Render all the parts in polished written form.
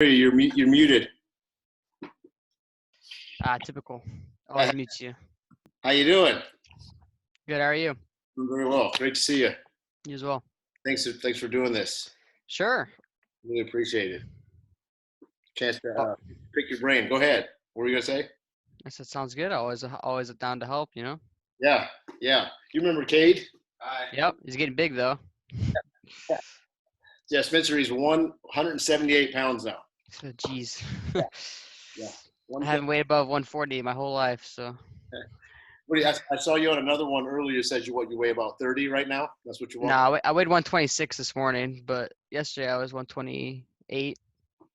You're muted. Typical. Always mutes you. How you doing? Good. How are you? Doing very well. Great to see you. You as well. Thanks for doing this. Sure. Really appreciate it. Chance to pick your brain. Go ahead. What were you gonna say? I said sounds good. Always down to help. You know. Yeah. You remember Cade? Yep. He's getting big though. Yeah, Spencer. He's 178 pounds now. Jeez. Yeah. I haven't weighed above 140 my whole life, so. I saw you on another one earlier. You said you weigh about 30 right now. That's what you want. No, I weighed 126 this morning, but yesterday I was 128.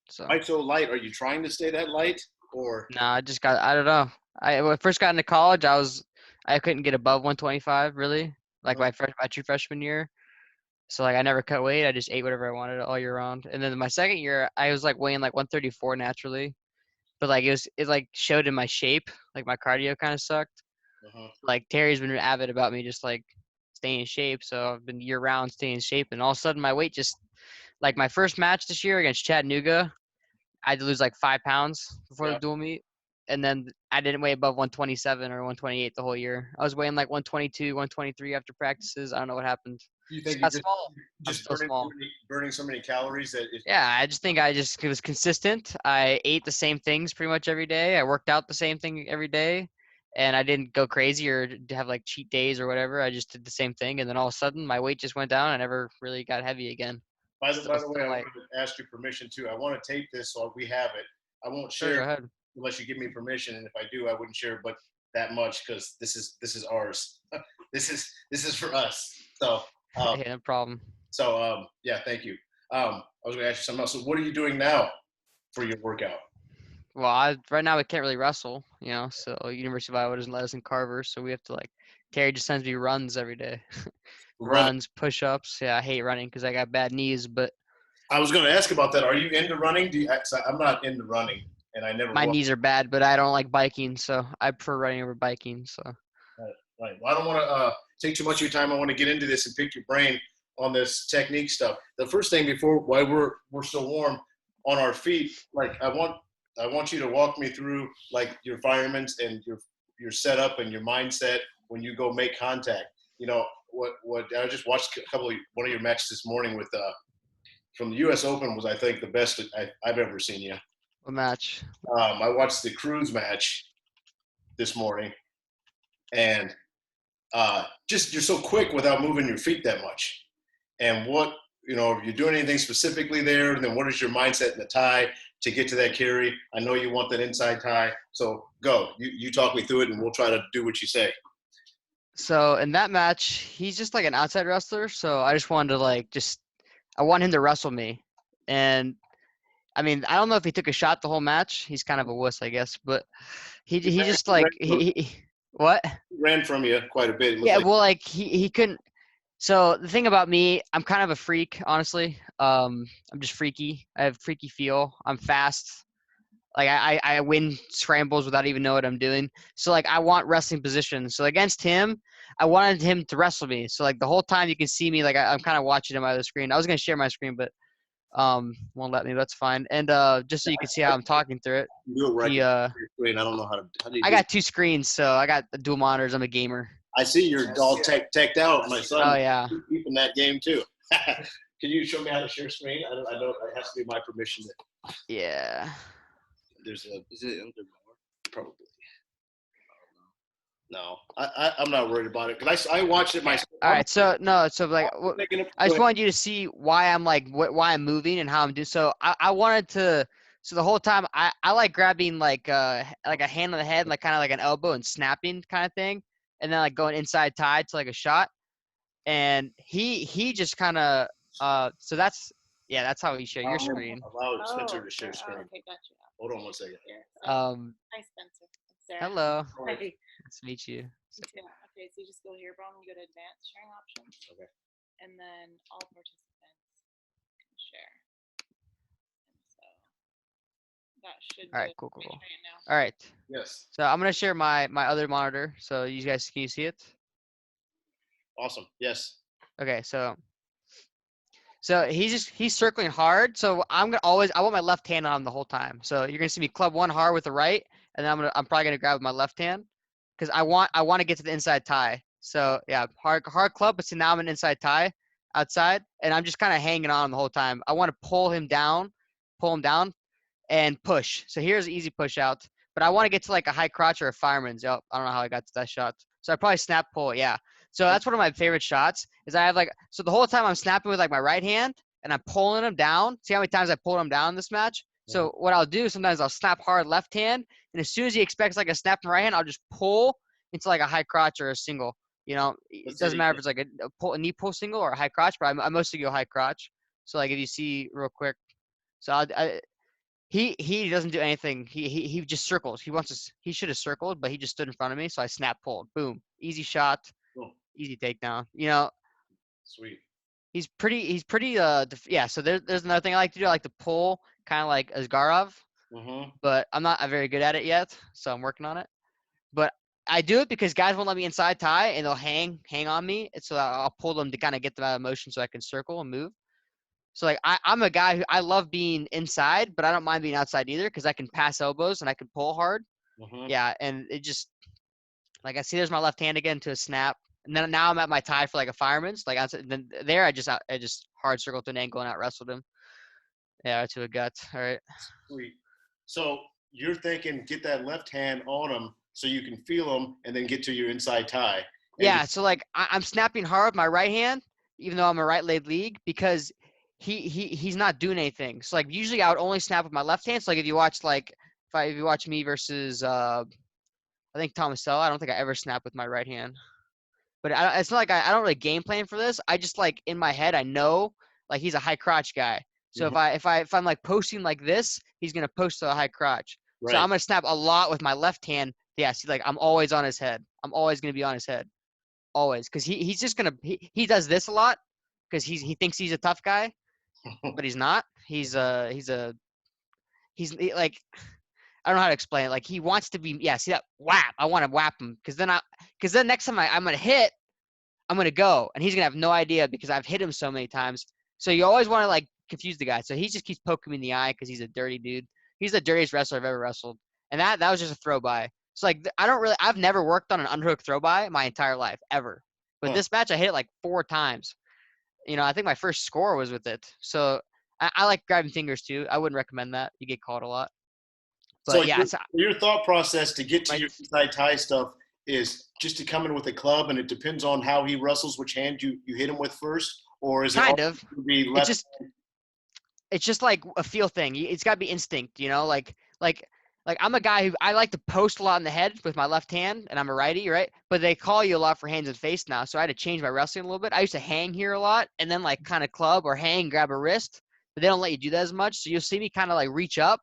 So. Why so light? Are you trying to stay that light, or? No, I don't know. When I first got into college, I couldn't get above 125 really, like my true freshman year. So like I never cut weight. I just ate whatever I wanted all year round. And then my second year, I was like weighing like 134 naturally, but like it like showed in my shape. Like my cardio kind of sucked. Like Terry's been avid about me just like staying in shape, so I've been year round staying in shape. And all of a sudden, my weight just like my first match this year against Chattanooga, I had to lose like 5 pounds before the dual meet. And then I didn't weigh above 127 or 128 the whole year. I was weighing like 122, 123 after practices. I don't know what happened. You think got small. Just burning so many calories that Yeah, I just think it was consistent. I ate the same things pretty much every day. I worked out the same thing every day. And I didn't go crazy or have like cheat days or whatever. I just did the same thing. And then all of a sudden my weight just went down. I never really got heavy again. By the way, I wanted to ask you permission too. I want to tape this so we have it. I won't share Go ahead. unless you give me permission. And if I do, I wouldn't share but that much because this is ours. this is for us. So yeah, no problem. So yeah, thank you. I was gonna ask you something else. So what are you doing now for your workout? Well, right now we can't really wrestle, you know, so University of Iowa doesn't let us in Carver, so we have to like Terry just sends me runs every day. Runs, push-ups. Yeah, I hate running because I got bad knees, but I was going to ask about that. Are you into running? I'm not into running, and I never. My knees are bad, but I don't like biking, so I prefer running over biking. So. Right. Well, I don't want to take too much of your time. I want to get into this and pick your brain on this technique stuff. The first thing before why we're so warm on our feet, like I want you to walk me through like your fireman's and your setup and your mindset when you go make contact. You know what I just watched one of your matches this morning with from the U.S. Open was I think the best I've ever seen you. What match? I watched the Cruz match this morning, and just you're so quick without moving your feet that much. And what if you're doing anything specifically there, then what is your mindset in the tie to get to that carry? I know you want that inside tie, so go. You talk me through it, and we'll try to do what you say. So in that match, he's just like an outside wrestler. So I just wanted to I want him to wrestle me. And I mean, I don't know if he took a shot the whole match. He's kind of a wuss, I guess. But he just like he what? He ran from you quite a bit. Yeah, well, like he couldn't. So the thing about me, I'm kind of a freak, honestly. I'm just freaky. I have freaky feel. I'm fast. Like I win scrambles without even know what I'm doing. So like I want wrestling position. So against him, I wanted him to wrestle me. So like the whole time you can see me, like I'm kind of watching him out of the screen. I was gonna share my screen, but won't let me. That's fine. And just so you can see how I'm talking through it. You do it right. Screen. I don't know how to. I got 2 screens, so I got dual monitors. I'm a gamer. I see you're all teched out. My son. Oh yeah. Keeping that game too. Can you show me how to share screen? I know it has to be my permission. Yeah. Is it under more? Probably. No, I'm not worried about it because I watched it myself. All right, so like I just wanted you to see why I'm like why I'm moving and how I'm doing. So I wanted to. So the whole time I like grabbing like a hand on the head, like kind of like an elbow and snapping kind of thing, and then like going inside tie to like a shot. And he just kind of so that's how you share your screen. Allow Spencer to share screen. Okay, gotcha. Hold on 1 second. Hi, Spencer. Sarah. Hello. Hi. Nice to meet you. Okay, so you just go here, bro, and you go to advanced sharing options. Okay. And then all participants can share. And so that should all right, cool. right now. All right. Yes. So I'm gonna share my other monitor. So you guys can you see it? Awesome. Yes. Okay, so So he's circling hard. So I want my left hand on him the whole time. So you're gonna see me club one hard with the right, and then I'm probably gonna grab with my left hand, because I want to get to the inside tie. So yeah, hard club, but see now I'm an inside tie outside, and I'm just kind of hanging on him the whole time. I want to pull him down, and push. So here's an easy push out, but I want to get to like a high crotch or a fireman's. Yep, I don't know how I got to that shot. So I probably snap pull. Yeah. So that's one of my favorite shots. Is I have like, so the whole time I'm snapping with like my right hand and I'm pulling him down. See how many times I pulled him down in this match? So what I'll do sometimes, I'll snap hard left hand, and as soon as he expects like a snap from right hand, I'll just pull into like a high crotch or a single. You know, it doesn't matter if it's like a knee pull single or a high crotch, but I mostly go high crotch. So like if you see real quick, so he doesn't do anything. He just circles. He should have circled, but he just stood in front of me. So I snap pulled. Boom. Easy shot. Cool. Easy takedown. You know, Sweet. he's pretty yeah. So there's another thing I like to do. I like to pull kind of like Asgarov, but I'm not very good at it yet. So I'm working on it. But I do it because guys won't let me inside tie, and they'll hang on me. And so I'll pull them to kind of get them out of motion so I can circle and move. So like I'm a guy who I love being inside, but I don't mind being outside either, because I can pass elbows and I can pull hard. Yeah, and it just, like, I see there's my left hand again to a snap, and then now I'm at my tie for like a fireman's. Like then there I just hard circled to an ankle and out wrestled him. Yeah, to a gut. All right. Sweet. So you're thinking get that left hand on him so you can feel him, and then get to your inside tie. Yeah. So like I'm snapping hard with my right hand, even though I'm a right leg league, because he's not doing anything. So like usually I would only snap with my left hand. So like if you watch me versus I think Thomasella, I don't think I ever snap with my right hand. But it's not like I don't really game plan for this. I just, like, in my head I know like he's a high crotch guy. So if I'm like posting like this, he's gonna post to a high crotch. Right. So I'm gonna snap a lot with my left hand. Yeah, see, like I'm always on his head. I'm always gonna be on his head. Always, because he's just gonna he does this a lot because he thinks he's a tough guy, but he's not. He's like, I don't know how to explain it. Like he wants to be, yeah. See that whap? I want to whap him because then next time I'm gonna hit, I'm gonna go, and he's gonna have no idea because I've hit him so many times. So you always want to like confuse the guy. So he just keeps poking me in the eye because he's a dirty dude. He's the dirtiest wrestler I've ever wrestled, and that was just a throw by. So like I've never worked on an underhook throw by my entire life ever. But this match I hit it like 4 times. You know, I think my first score was with it. So I like grabbing fingers too. I wouldn't recommend that. You get caught a lot. But so yeah, your thought process to get to your inside tie stuff is just to come in with a club, and it depends on how he wrestles, which hand you hit him with first, or is kind it of be left? It's just like a feel thing. It's got to be instinct, you know. Like I'm a guy who I like to post a lot in the head with my left hand, and I'm a righty, right? But they call you a lot for hands and face now, so I had to change my wrestling a little bit. I used to hang here a lot, and then like kind of club or hang, grab a wrist, but they don't let you do that as much. So you'll see me kind of like reach up,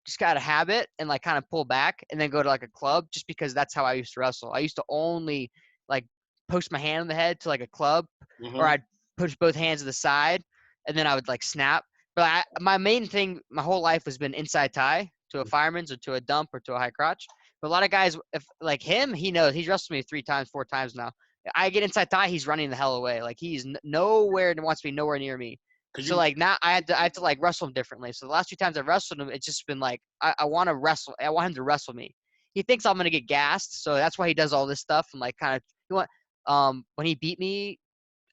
just got a habit, and like kind of pull back, and then go to like a club, just because that's how I used to wrestle. I used to only like post my hand on the head to like a club, or I'd push both hands to the side, and then I would like snap. But my main thing my whole life has been inside tie to a fireman's or to a dump or to a high crotch. But a lot of guys, if like him, he knows. He's wrestled me 3 times, 4 times now. I get inside tie, he's running the hell away. Like he's nowhere and wants to be nowhere near me. So like now I have to like wrestle him differently. So the last 2 times I've wrestled him, it's just been like I want to wrestle. I want him to wrestle me. He thinks I'm gonna get gassed, so that's why he does all this stuff and like kind of when he beat me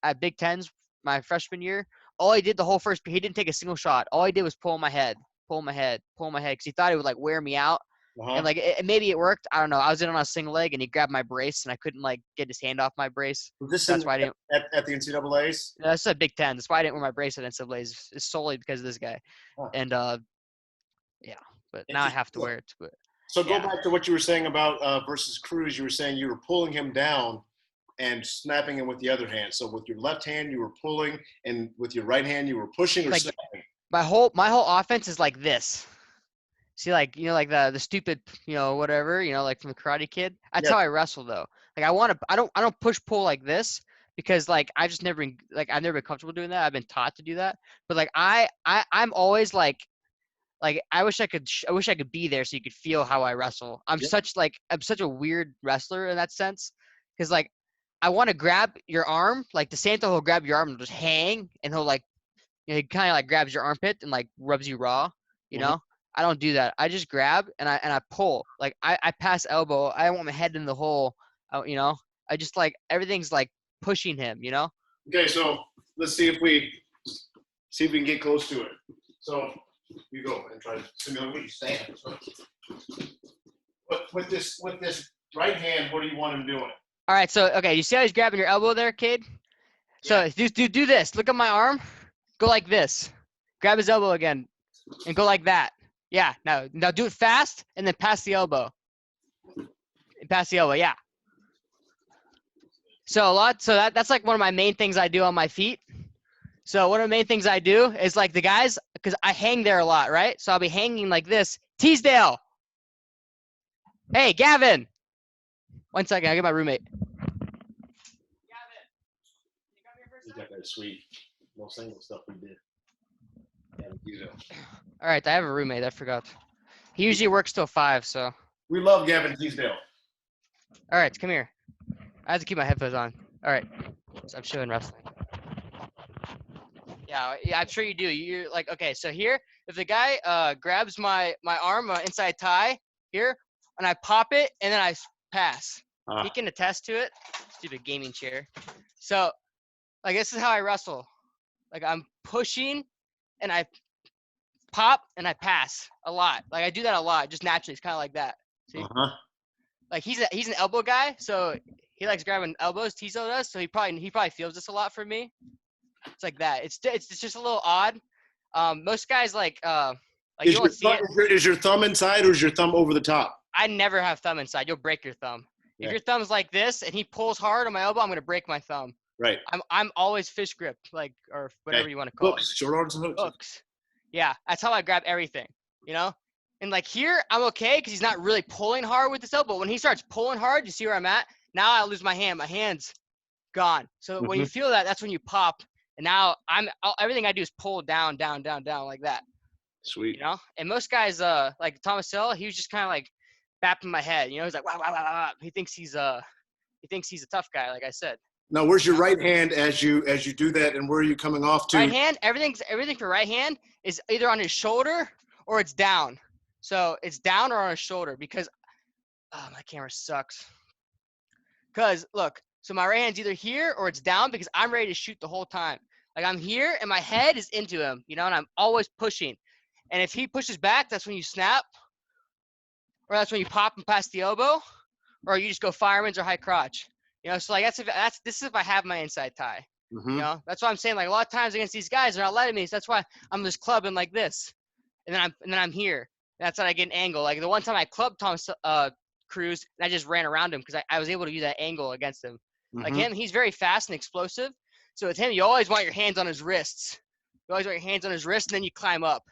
at Big Tens my freshman year, all he did the whole first, he didn't take a single shot. All he did was pull my head, because he thought it would like wear me out. And like maybe it worked. I don't know. I was in on a single leg, and he grabbed my brace, and I couldn't like get his hand off my brace. That's why I didn't at the NCAA's. That's a Big Ten. That's why I didn't wear my brace at NCAA's. It's solely because of this guy. And yeah, but now I have to wear it. But so go back to what you were saying about versus Cruz. You were saying you were pulling him down and snapping him with the other hand. So with your left hand you were pulling, and with your right hand you were pushing or like, snapping. My whole offense is like this. See, like, you know, like the stupid, you know, whatever, you know, like from the Karate Kid. That's how I wrestle though. Like I don't push pull like this, because like I've never been comfortable doing that. I've been taught to do that. But like I'm always like I wish I could be there so you could feel how I wrestle. I'm such a weird wrestler in that sense, because like I want to grab your arm, like DeSanto will grab your arm and just hang, and he'll like he kind of like grabs your armpit and like rubs you raw, you Mhm. know. I don't do that. I just grab and I pull. Like I pass elbow. I don't want my head in the hole, you know. I just like everything's like pushing him, you know. Okay, so let's see if we can get close to it. So you go and try to simulate what you stand. So, but with this right hand, what do you want him doing? All right, so okay, you see how he's grabbing your elbow there, kid? So do this. Look at my arm. Go like this. Grab his elbow again, and go like that. Yeah. Now do it fast, and then pass the elbow. And pass the elbow. Yeah. So that's like one of my main things I do on my feet. So one of the main things I do is like the guys, because I hang there a lot, right? So I'll be hanging like this. Teasdale. Hey, Gavin. 1 second. I'll get my roommate. You got that sweet no single stuff we did. Yeah, All right, I have a roommate. I forgot. He usually works till 5, so. we love Gavin Teasdale. All right, come here. I have to keep my headphones on. All right, so I'm showing wrestling. Yeah, I'm sure you do. You're like, okay, so here, if the guy grabs my arm inside tie here, and I pop it, and then I pass. He can attest to it. Stupid gaming chair. So, like, this is how I wrestle. Like, I'm pushing, and I pop, and I pass a lot. Like, I do that a lot, just naturally. It's kind of like that. See? Like, he's an elbow guy, so he likes grabbing elbows. Tizo does, so he probably feels this a lot from me. It's like that. It's just a little odd. Most guys like you don't see it. Is your thumb inside or is your thumb over the top? I never have thumb inside. You'll break your thumb. Yeah. If your thumb's like this and he pulls hard on my elbow, I'm gonna break my thumb. Right. I'm always fish grip, like, or whatever you want to call Hooks, it. short arms and hooks. Hooks. Yeah, that's how I grab everything. You know. And like here, I'm okay because he's not really pulling hard with this elbow. But when he starts pulling hard, you see where I'm at? Now I lose my hand. My hand's gone. So when you feel that, that's when you pop. And now everything I do is pull down, down, down, down like that. Sweet. You know? And most guys, like Thomas Hill, he was just kind of like bapping my head. You know, he's like, wow, wow, wow, wow. He thinks he's a tough guy, like I said. Now, where's your right hand as you do that, and where are you coming off to? Right hand, everything for right hand is either on his shoulder or it's down. So it's down or on his shoulder because my camera sucks. Because look, so my right hand's either here or it's down because I'm ready to shoot the whole time. Like I'm here and my head is into him, you know, and I'm always pushing. And if he pushes back, that's when you snap, or that's when you pop and pass the elbow, or you just go fireman's or high crotch. You know, so like this is if I have my inside tie. Mm-hmm. You know, that's why I'm saying like a lot of times against these guys, they're not letting me. So that's why I'm just clubbing like this, and then I'm here. That's how I get an angle. Like the one time I clubbed Tom Cruise, and I just ran around him because I was able to use that angle against him. Mm-hmm. Like him, he's very fast and explosive. So with him, you always want your hands on his wrists. You always want your hands on his wrist, and then you climb up.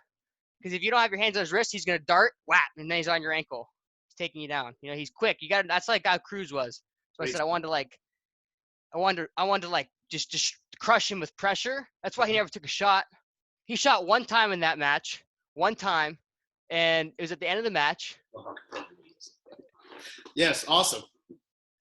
Because if you don't have your hands on his wrist, he's gonna dart, whap, and then he's on your ankle. He's taking you down. You know, he's quick. That's like how Cruz was. So I said I wanted to like just crush him with pressure. That's why he never took a shot. He shot one time in that match, and it was at the end of the match. Yes, awesome.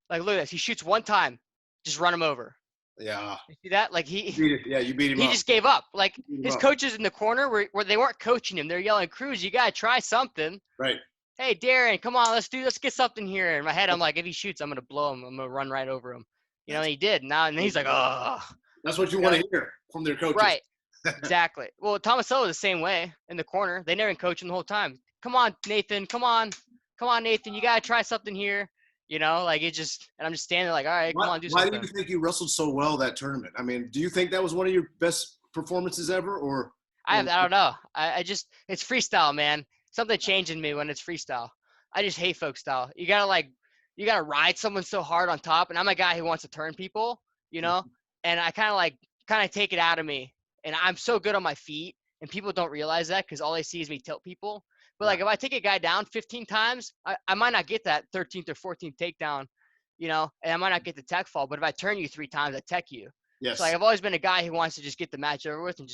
Like look at this. He shoots one time, just run him over. Yeah. You see that? Like you beat him up. He just gave up. Like his coaches in the corner where they weren't coaching him. They're yelling, "Cruz, you gotta try something." Right. Hey, Darren, come on, let's get something here. In my head, I'm like, if he shoots, I'm gonna blow him. I'm gonna run right over him. You know, and he did. Now and then he's like, oh. That's what you want to hear from their coaches. Right. Exactly. Well, Thomas Hill was the same way in the corner. They never even coached him the whole time. Come on, Nathan. Come on, Nathan. You gotta try something here. You know, like it just, and I'm just standing there like, all right, come on, do something. Why do you think you wrestled so well that tournament? I mean, do you think that was one of your best performances ever, or? I don't know. I just, it's freestyle, man. Something changed in me when it's freestyle. I just hate folk style. You gotta ride someone so hard on top, and I'm a guy who wants to turn people, you know, and I kind of take it out of me, and I'm so good on my feet, and people don't realize that because all they see is me tilt people. But like if I take a guy down 15 times, I might not get that 13th or 14th takedown, you know, and I might not get the tech fall. But if I turn you 3 times, I tech you. Yes. So like I've always been a guy who wants to just get the match over with and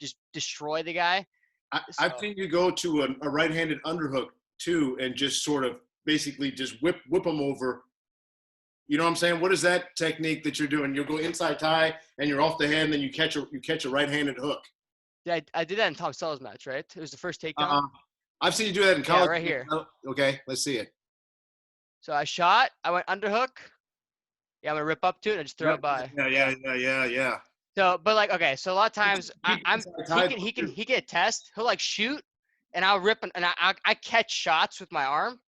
just destroy the guy. I've seen you go to a right-handed underhook too, and just sort of basically just whip them over. You know what I'm saying? What is that technique that you're doing? You'll go inside tie and you're off the head, and then you catch a right-handed hook. I did that in Tom Selle's match, right? It was the first takedown. I've seen you do that in Yeah, college. right here. Okay, let's see it. So I shot. I went underhook. Yeah, I'm gonna rip up to it and just throw it by. Yeah. So, but like, okay, so a lot of times You I'm he can attest. He'll like shoot, and I'll rip and I catch shots with my arm.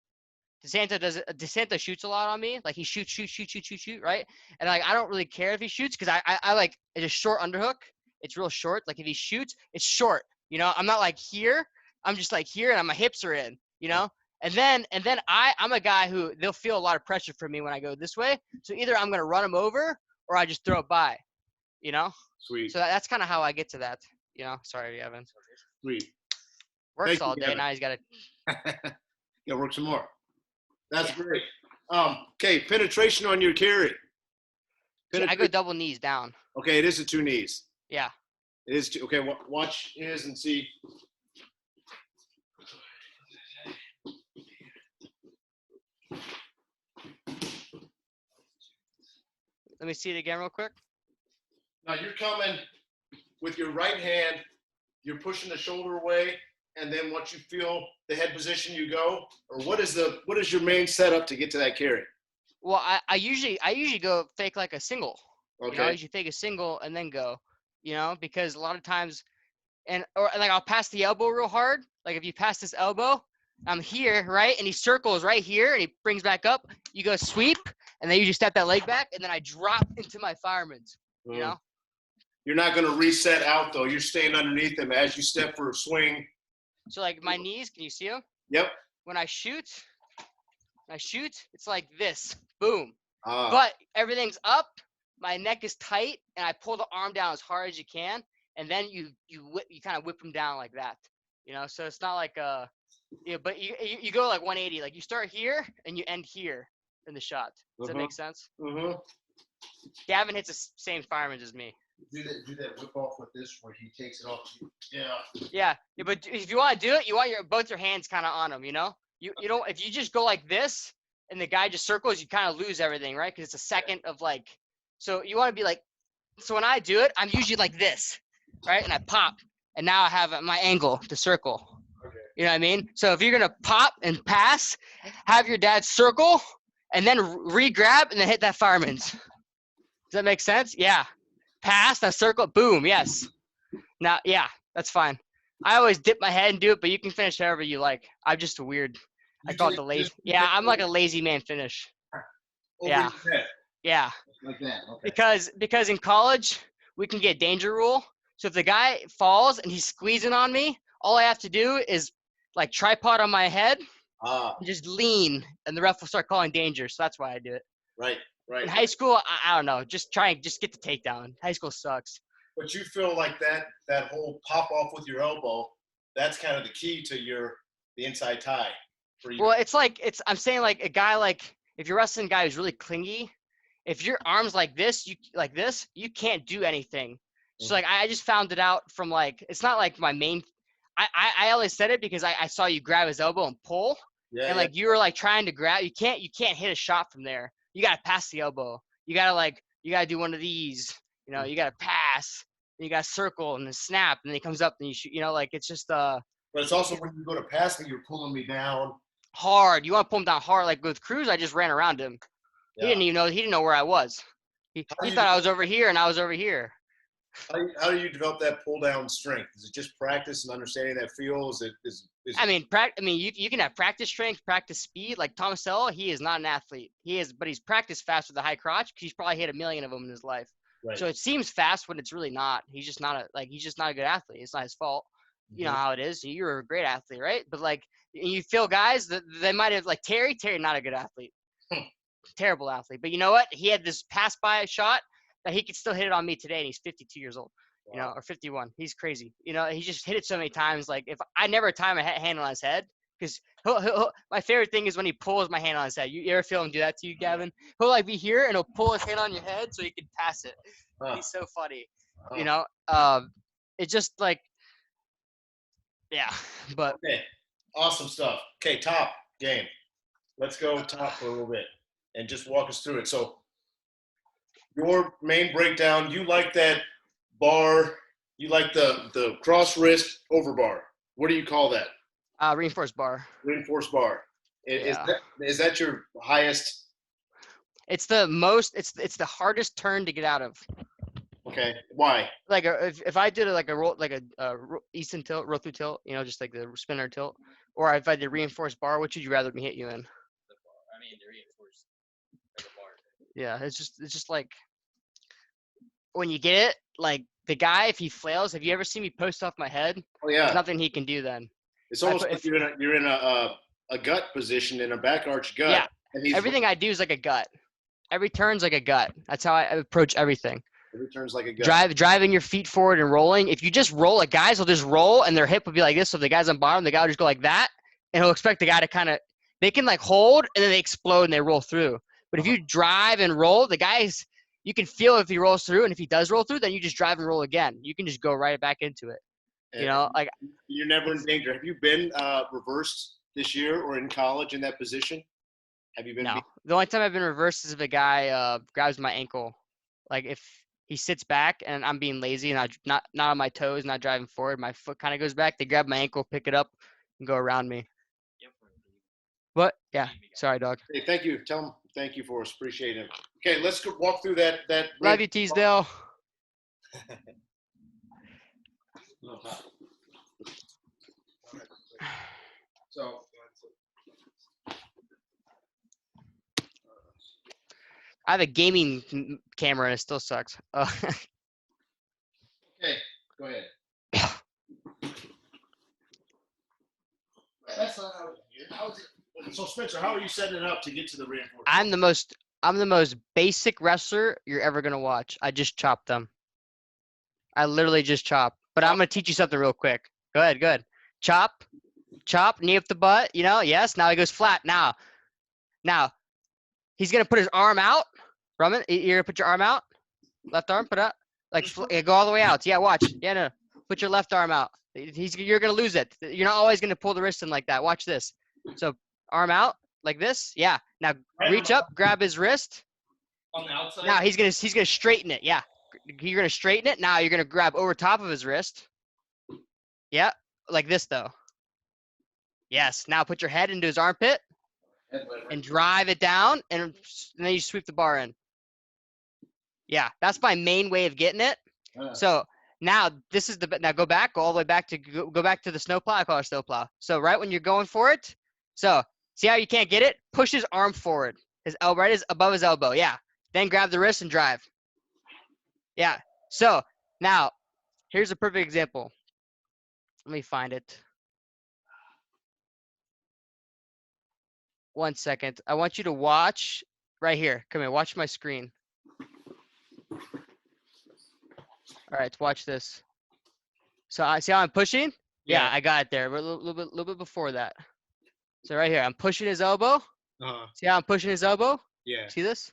DeSanto shoots a lot on me. Like he shoots, right? And like I don't really care if he shoots because I like it's a short underhook. It's real short. Like if he shoots, it's short. You know, I'm not like here. I'm just like here, and my hips are in. You know, and then I'm a guy who they'll feel a lot of pressure from me when I go this way. So either I'm gonna run him over or I just throw it by. You know. Sweet. So that's kind of how I get to that. You know. Sorry, Evan. Sweet. Works Thank you, all day. Gavin. Now he's got to. Yeah, work some more. That's Yeah. great. Okay, penetration on your carry. I go double knees down. Okay, it is the 2 knees. Yeah. It is okay. Watch his and see. Let me see it again real quick. Now you're coming with your right hand. You're pushing the shoulder away, and then once you feel the head position, you go. Or what is your main setup to get to that carry? Well, I usually go fake like a single. Okay. You know, I usually fake a single and then go. You know, because a lot of times, or like I'll pass the elbow real hard. Like if you pass this elbow, I'm here, right? And he circles right here and he brings back up. You go sweep, and then you just step that leg back, and then I drop into my fireman's. You know. You're not going to reset out though. You're staying underneath them as you step for a swing. So like my knees, can you see them? Yep. When I shoot, it's like this, boom. But everything's up, my neck is tight, and I pull the arm down as hard as you can, and then you kind of whip them down like that, you know. So it's not like but you go like 180, like you start here and you end here in the shot. Does that make sense? Mm-hmm. Gavin hits the same fireman as me. Do that whip off with this where he takes it off. Yeah. Yeah, but if you want to do it, you want both your hands kind of on him, you know. You don't, if you just go like this and the guy just circles, you kind of lose everything, right? Because it's a second of like, so you want to be like, so when I do it, I'm usually like this, right? And I pop, and now I have my angle to circle. Okay. You know what I mean? So if you're gonna pop and pass, have your dad circle, and then re-grab, and then hit that fireman's. Does that make sense? Yeah. Pass, that circle, boom, yes. Now, yeah, that's fine. I always dip my head and do it, but you can finish however you like. I'm just weird. I call it the lazy. Yeah, I'm like a lazy man finish. Over Yeah. your head. Yeah. Like that. Okay. Because in college we can get danger rule. So if the guy falls and he's squeezing on me, all I have to do is like tripod on my head and just lean, and the ref will start calling danger. So that's why I do it. Right. In high school, I don't know. Just get the takedown. High school sucks. But you feel like that whole pop off with your elbow, that's kind of the key to the inside tie for you. Well, I'm saying like a guy, like if you're wrestling a guy who's really clingy, if your arm's like this, you can't do anything. So like I just found it out from like, it's not like my main. I always said it because I saw you grab his elbow and pull, and like you were like trying to grab. You can't hit a shot from there. You gotta pass the elbow. You gotta do one of these. You know, you gotta pass. And you gotta circle and then snap, and then he comes up and you shoot. You know, like it's just But it's also when you go to pass me, you're pulling me down hard. You want to pull him down hard. Like with Cruz, I just ran around him. Yeah. He didn't know where I was. He thought I was over here and I was over here. How do you develop that pull down strength? Is it just practice and understanding that feel? I mean, you can have practice strength, practice speed. Like Tom Selleck, he is not an athlete. But he's practiced fast with a high crotch because he's probably hit 1 million of them in his life. Right. So it seems fast when it's really not. He's just not a good athlete. It's not his fault. You know how it is. You're a great athlete, right? But like you feel guys that they might have like Terry, not a good athlete. Terrible athlete. But you know what? He had this pass by shot that he could still hit it on me today, and he's 52 years old. Wow. You know, or 51. He's crazy. You know, he just hit it so many times. Like if I never tie my hand on his head, because my favorite thing is when he pulls my hand on his head. You ever feel him do that to you, Gavin? He'll like be here and he'll pull his hand on your head so he can pass it. He's so funny. You know, it's just like, yeah. But okay, awesome stuff. Okay, top game. Let's go top for a little bit and just walk us through it. So your main breakdown, you like that bar You like the cross wrist over bar. What do you call that? Reinforced bar. Reinforced bar. Yeah. Is that your highest? It's the hardest turn to get out of. Okay. Why? Like if I did like a roll, like a Easton tilt, roll through tilt, just like the spinner tilt, or if I did reinforced bar, which would you rather me hit you in? The reinforced bar. Yeah, it's just like when you get it, like the guy, if he flails, have you ever seen me post off my head? Oh yeah. There's nothing he can do then. It's almost like you're in a gut position, in a back arch gut. Yeah. And Everything I do is like a gut. Every turn's like a gut. That's how I approach everything. Every turn's like a gut. Driving your feet forward and rolling. If you just roll, like guys will just roll and their hip will be like this. So if the guy's on bottom, the guy will just go like that, and he'll expect the guy to kind of, they can like hold and then they explode and they roll through. But if you drive and roll, the guys, you can feel if he rolls through, and if he does roll through, then you just drive and roll again. You can just go right back into it. Like you're never in danger. Have you been reversed this year or in college in that position? Have you been? No. The only time I've been reversed is if a guy grabs my ankle. Like if he sits back and I'm being lazy and not on my toes, not driving forward, my foot kind of goes back. They grab my ankle, pick it up, and go around me. What? Yeah. Sorry, dog. Hey, thank you. Tell him thank you for us. Appreciate it. Okay, let's go walk through that. Love you, Teasdale. So. I have a gaming camera and it still sucks. Okay, go ahead. That's not how it. So Spencer, how are you setting it up to get to the reinforcement? I'm the most basic wrestler you're ever gonna watch. I just chop them. I literally just chop. But I'm gonna teach you something real quick. Go ahead. Chop, knee up the butt. Yes. Now he goes flat. Now, he's gonna put his arm out. Roman, you're gonna put your arm out. Left arm, put up. Go all the way out. Yeah, watch. Yeah, no. Put your left arm out. You're gonna lose it. You're not always gonna pull the wrist in like that. Watch this. So arm out like this. Yeah. Now reach up, grab his wrist. On the outside. Now he's gonna straighten it. Yeah. You're gonna straighten it. Now you're gonna grab over top of his wrist. Yeah. Like this though. Yes. Now put your head into his armpit and drive it down, and then you sweep the bar in. Yeah, that's my main way of getting it. So now this is now go all the way back to go back to the snowplow. I call it snowplow. So right when you're going for it, so see how you can't get it? Push his arm forward. His elbow right is above his elbow. Yeah. Then grab the wrist and drive. Yeah. So now here's a perfect example. Let me find it. 1 second. I want you to watch right here. Come here. Watch my screen. All right, watch this. So I see how I'm pushing? Yeah, I got it there. But a little bit before that. So right here, I'm pushing his elbow. See how I'm pushing his elbow? Yeah. See this?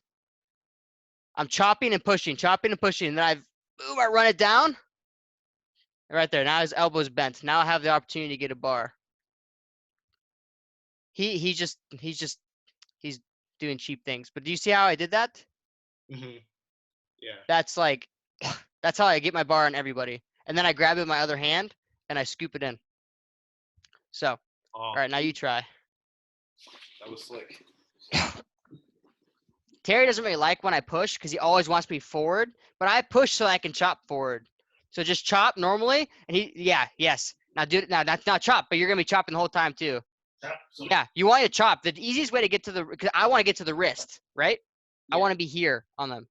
I'm chopping and pushing, and then I run it down. Right there. Now his elbow's bent. Now I have the opportunity to get a bar. He's doing cheap things. But do you see how I did that? Mm-hmm. Yeah. That's how I get my bar on everybody. And then I grab it with my other hand and I scoop it in. So, all right, now you try. That was slick. Terry doesn't really like when I push because he always wants me forward, but I push so I can chop forward. So just chop normally, and yes. Now that's not chop, but you're gonna be chopping the whole time too. Yeah, you want to chop. The easiest way to get to because I want to get to the wrist, right? Yeah. I want to be here on them.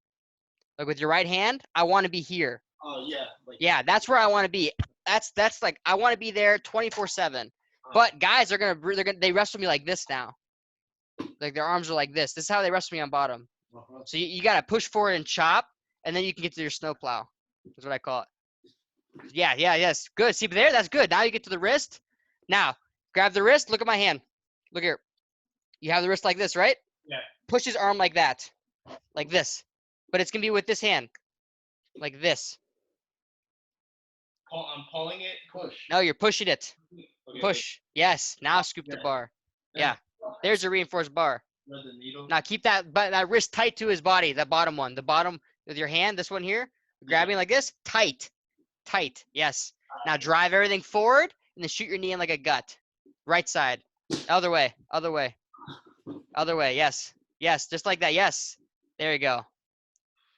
Like with your right hand, I want to be here. Oh yeah. Yeah, that's where I want to be. That's like I want to be there 24/7. But guys they wrestle me like this now. Like their arms are like this. This is how they wrestle me on bottom. So you gotta push forward and chop, and then you can get to your snowplow. That's what I call it. Yes. Good. See, there, that's good. Now you get to the wrist. Now, grab the wrist. Look at my hand. Look here. You have the wrist like this, right? Yeah. Push his arm like that. Like this. But it's going to be with this hand. Like this. I'm pulling it. Push. No, you're pushing it. Okay. Push. Yes. Now scoop the bar. Yeah. There's a reinforced bar. The needle. Now keep that wrist tight to his body, that bottom one. The bottom with your hand, this one here. Grabbing like this, tight. Tight. Yes. Now drive everything forward and then shoot your knee in like a gut. Right side. Other way. Other way. Other way. Yes. Yes. Just like that. Yes. There you go.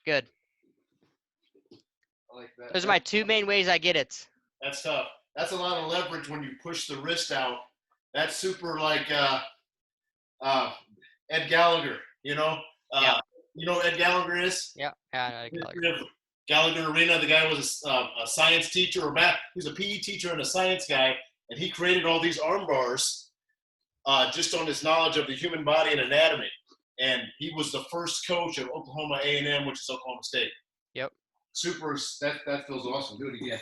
Good. I like that. Those are my two main ways I get it. That's tough. That's a lot of leverage when you push the wrist out. That's super like Ed Gallagher, you know? Yeah. You know who Ed Gallagher is? Yeah. Yeah. History of Gallagher Arena. The guy was a science teacher or math. He was a PE teacher and a science guy, and he created all these arm bars just on his knowledge of the human body and anatomy. And he was the first coach of Oklahoma A&M, which is Oklahoma State. Yep. Super. That feels awesome. Do it again.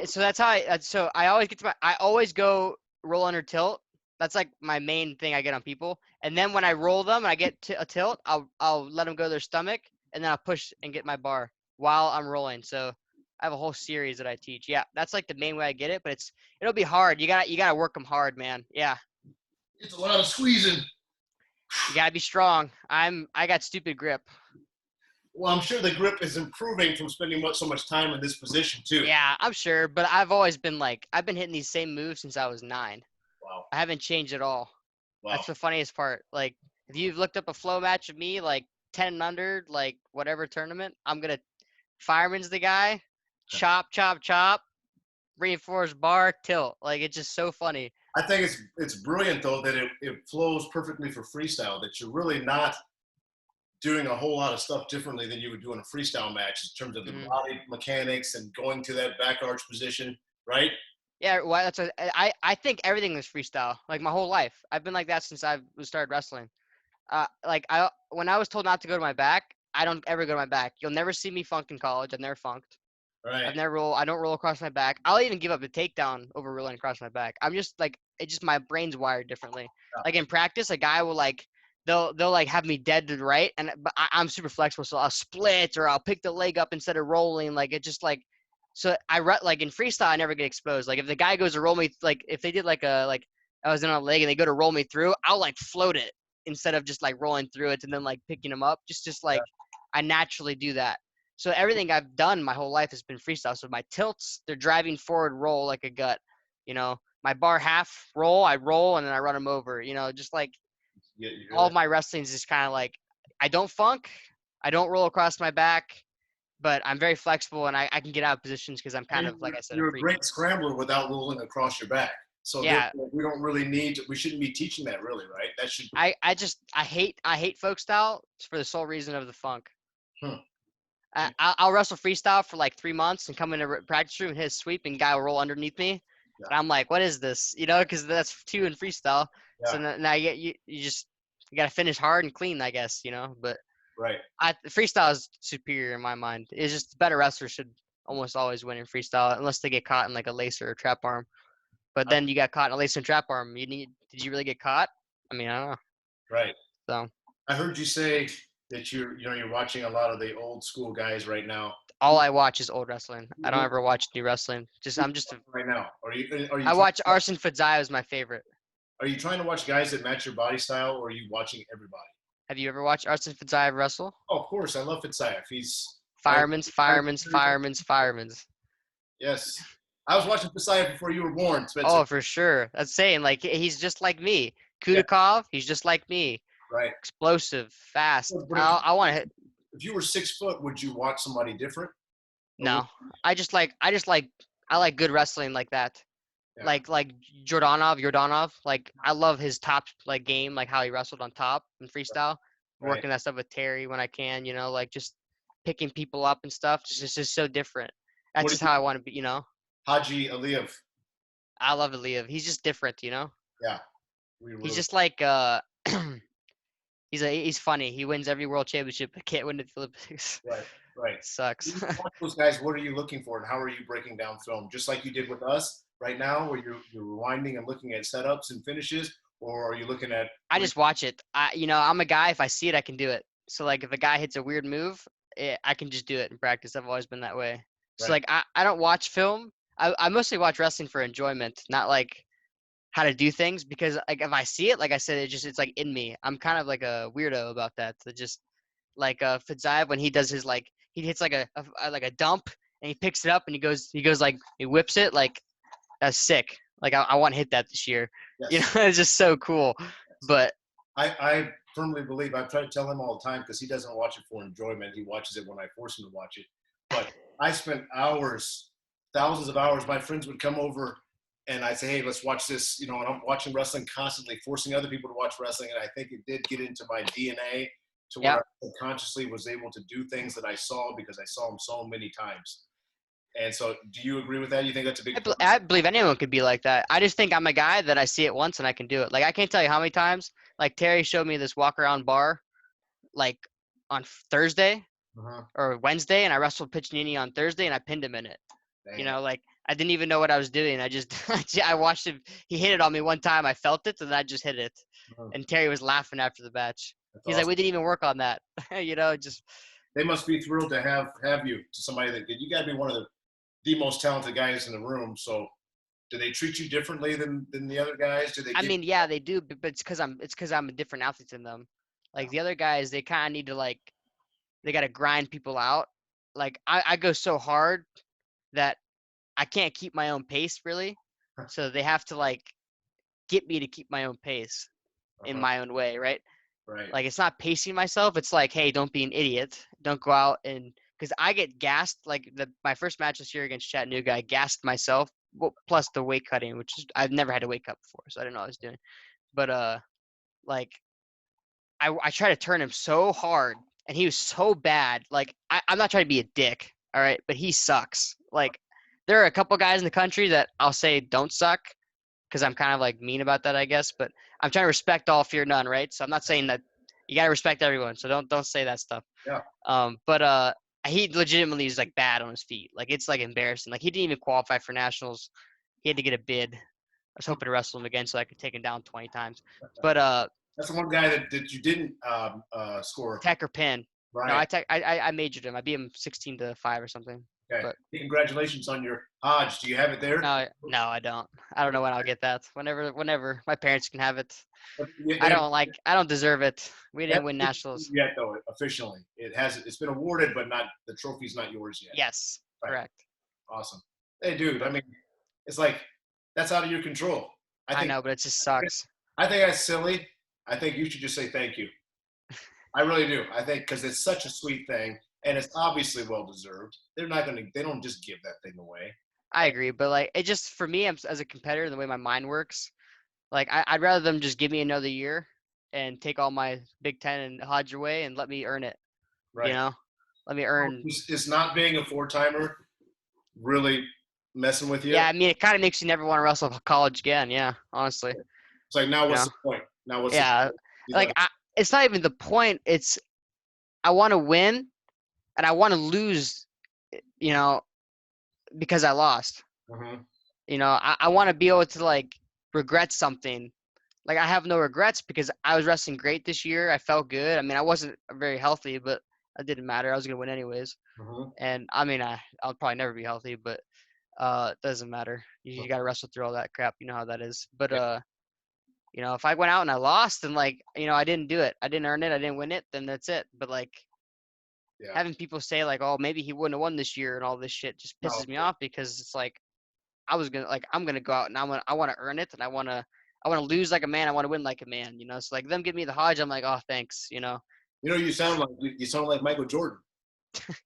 So that's how I always get to I always go roll under tilt. That's like my main thing I get on people. And then when I roll them and I get to a tilt, I'll let them go to their stomach and then I'll push and get my bar while I'm rolling. So I have a whole series that I teach. Yeah, that's like the main way I get it, but it'll be hard. You gotta work them hard, man. Yeah. It's a lot of squeezing. You gotta be strong. I got stupid grip. Well, I'm sure the grip is improving from spending so much time in this position too. Yeah, I'm sure, but I've always been I've been hitting these same moves since I was 9. Wow. I haven't changed at all. Wow. That's the funniest part. Like, if you've looked up a flow match of me, like 10 and under, like whatever tournament, I'm gonna fireman's the guy, chop, chop, chop, reinforced bar, tilt. Like, it's just so funny. I think it's brilliant though that it flows perfectly for freestyle. That you're really not doing a whole lot of stuff differently than you would do in a freestyle match in terms of the body mechanics and going to that back arch position, right? Yeah, well, that's I think everything is freestyle. Like my whole life, I've been like that since I started wrestling. When I was told not to go to my back, I don't ever go to my back. You'll never see me funk in college. I've never funked. Right. I don't roll across my back. I'll even give up a takedown over rolling across my back. I'm just like, it's just my brain's wired differently. Yeah. Like in practice, a guy will they'll like have me dead to the right, but I'm super flexible, so I'll split or I'll pick the leg up instead of rolling. Like it just like, so like in freestyle, I never get exposed. Like if the guy goes to roll me, like if they did I was in a leg and they go to roll me through, I'll like float it instead of just like rolling through it and then like picking them up. Just like I naturally do that. So everything I've done my whole life has been freestyle. So my tilts, they're driving forward roll like a gut. You know, my bar half roll, I roll and then I run them over. You know, just like all of my wrestling is just kind of like, I don't funk, I don't roll across my back, but I'm very flexible and I can get out of positions because I'm kind of, like I said, you're a great scrambler without rolling across your back. So yeah, we don't really we shouldn't be teaching that really, right? That should. I hate folk style for the sole reason of the funk. I'll wrestle freestyle for like 3 months and come in a practice room and hit a sweep and guy will roll underneath me. Yeah. And I'm like, what is this? You know, because that's 2 in freestyle. Yeah. So now you got to finish hard and clean, I guess, you know. But right. Freestyle is superior in my mind. It's just better wrestlers should almost always win in freestyle unless they get caught in like a lace or a trap arm. But then you got caught in a lace and trap arm. Did you really get caught? I mean, I don't know. Right. So I heard you say that you're watching a lot of the old school guys right now. All I watch is old wrestling. I don't ever watch new wrestling. Right now. Are you I watch Arsen Fadzai as my favorite. Are you trying to watch guys that match your body style, or are you watching everybody? Have you ever watched Arsen Fadzai wrestle? Oh, of course. I love Fadzai. He's fireman's. Yes. I was watching Fadzai before you were born, Spencer. Oh, for sure. That's saying, like, he's just like me. Kudakov, he's just like me. Right. Explosive, fast. I want to hit. If you were 6 foot, would you watch somebody different? No. I like good wrestling like that. Yeah. Like Jordanov. Like, I love his top like game, like how he wrestled on top in freestyle. Right. Working that stuff with Terry when I can, you know, like just picking people up and stuff. It's just so different. That's just how I want to be, you know. Haji Aliyev. I love Aliyev. He's just different, you know. Yeah. He's just like he's funny. He wins every world championship, but can't win the Olympics. Right. Sucks. Those guys, what are you looking for, and how are you breaking down film? Just like you did with us right now, where you're rewinding and looking at setups and finishes, or are you looking at? I just watch it. I'm a guy. If I see it, I can do it. So like, if a guy hits a weird move, I can just do it in practice. I've always been that way. Right. So like, I don't watch film. I mostly watch wrestling for enjoyment, not like how to do things, because like if I see it, like I said, it's like in me. I'm kind of like a weirdo about that. So just like Fadzai, when he does his like, he hits like a dump and he picks it up and he goes like he whips it like that's sick. Like I want to hit that this year. Yes. You know, it's just so cool. But I firmly believe, I try to tell him all the time because he doesn't watch it for enjoyment. He watches it when I force him to watch it. But I spent hours, thousands of hours. My friends would come over and I'd say, hey, let's watch this. You know, and I'm watching wrestling constantly, forcing other people to watch wrestling. And I think it did get into my DNA to where I subconsciously was able to do things that I saw because I saw them so many times. And so do you agree with that? You think that's a big I believe anyone could be like that. I just think I'm a guy that I see it once and I can do it. Like I can't tell you how many times. Like Terry showed me this walk around bar, like on Thursday or Wednesday, and I wrestled Piccinini on Thursday and I pinned him in it. Damn. You know, like I didn't even know what I was doing. I just I watched him. He hit it on me one time. I felt it, and I just hit it. And Terry was laughing after the match. That's He's awesome. like, "We didn't even work on that." You know, just They must be thrilled to have you to somebody that you got to be one of the most talented guys in the room. So do they treat you differently than the other guys? Do they? I mean, yeah, they do, but it's because I'm a different athlete than them. Like the other guys, they kind of need to like they got to grind people out. Like I go so hard that I can't keep my own pace really. So they have to like get me to keep my own pace in my own way, right? Right. Like it's not pacing myself. It's like, hey, don't be an idiot. Don't go out and because I get gassed. Like my first match this year against Chattanooga, I gassed myself. Well, plus the weight cutting, which is I've never had to weight cut before, so I didn't know what I was doing. But like I try to turn him so hard, and he was so bad. Like I'm not trying to be a dick, all right, but he sucks. Like there are a couple guys in the country that I'll say don't suck, because I'm kind of like mean about that, I guess. But I'm trying to respect all, fear none, right? So I'm not saying that you gotta respect everyone. So don't say that stuff. Yeah. But he legitimately is like bad on his feet. Like it's like embarrassing. Like he didn't even qualify for nationals. He had to get a bid. I was hoping to wrestle him again so I could take him down 20 times. But That's the one guy that you didn't score. tech or pin. Right. No, I majored him. I beat him 16-5 or something. Okay. But Congratulations on your Hodge. Do you have it there? no, I don't. I don't know when I'll get that. Whenever my parents can have it. They I haven't- don't deserve it. We didn't win That's nationals. yet though. Officially, it's been awarded, but not the trophy's not yours yet. Yes, Right. correct. Awesome. Hey, dude. I mean, it's like that's out of your control. I know, but it just sucks. I think that's silly. I think you should just say thank you. I really do. I think because it's such a sweet thing, and it's obviously well deserved. They don't just give that thing away. I agree, but like it just for me, as a competitor, the way my mind works, like I'd rather them just give me another year and take all my Big Ten and Hodge away and let me earn it. Right. You know, let me earn. Is not being a four-timer really messing with you? Yeah, I mean, it kind of makes you never want to wrestle college again. Yeah, honestly. It's like now what's the point? Now what's Yeah, the like it's not even the point. It's I want to win, and I want to lose. You know, because I lost. You know, I want to be able to like regret something. Like I have no regrets because I was wrestling great this year. I felt good. I mean, I wasn't very healthy, but it didn't matter. I was gonna win anyways. And I mean, I'll probably never be healthy, but it doesn't matter. You got to wrestle through all that crap. You know how that is. But you know, if I went out and I lost and like, you know, I didn't do it, I didn't earn it, I didn't win it, then that's it. But like having people say like, oh, maybe he wouldn't have won this year and all this shit just pisses me off because it's like I'm gonna go out and I want to earn it and I want to lose like a man, I want to win like a man, you know. So like them give me the Hodge, I'm like, oh, thanks, you know. You know, you sound like Michael Jordan.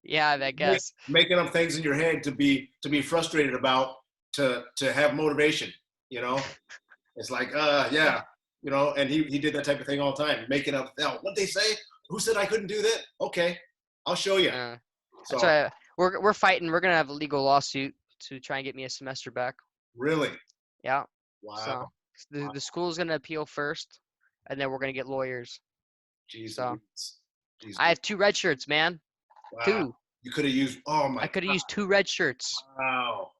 Yeah, I guess. Making up things in your head to be frustrated about to have motivation, you know. It's like, yeah, you know, and he did that type of thing all the time, making up. What they say? Who said I couldn't do that? Okay, I'll show you. That's right. We're fighting. We're gonna have a legal lawsuit to try and get me a semester back. Really? Yeah. Wow. So the school's gonna appeal first, and then we're gonna get lawyers. Jeez. So I have 2 red shirts, man. Wow. 2. You could have used. Oh my. I could have used 2 red shirts. Wow.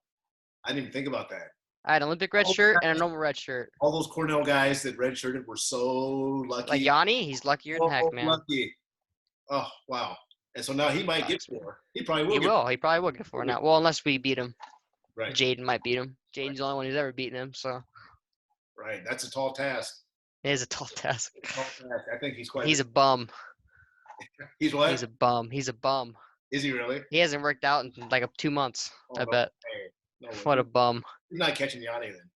I didn't even think about that. I had an Olympic red shirt and a normal red shirt. All those Cornell guys that redshirted were so lucky. Like Yanni, he's luckier than heck, man. Lucky. Oh wow. And so now he might get 4. He probably will. He probably will get 4 now. Well, unless we beat him. Right. Jaden might beat him. Jaden's the only one who's ever beaten him. So. Right. That's a tall task. It is a tall task. I think he's quite. He's a bum. He's what? He's a bum. He's a bum. Is he really? He hasn't worked out in like 2 months. Oh, I no bet. way. No way. What a bum. He's not catching Yanni then.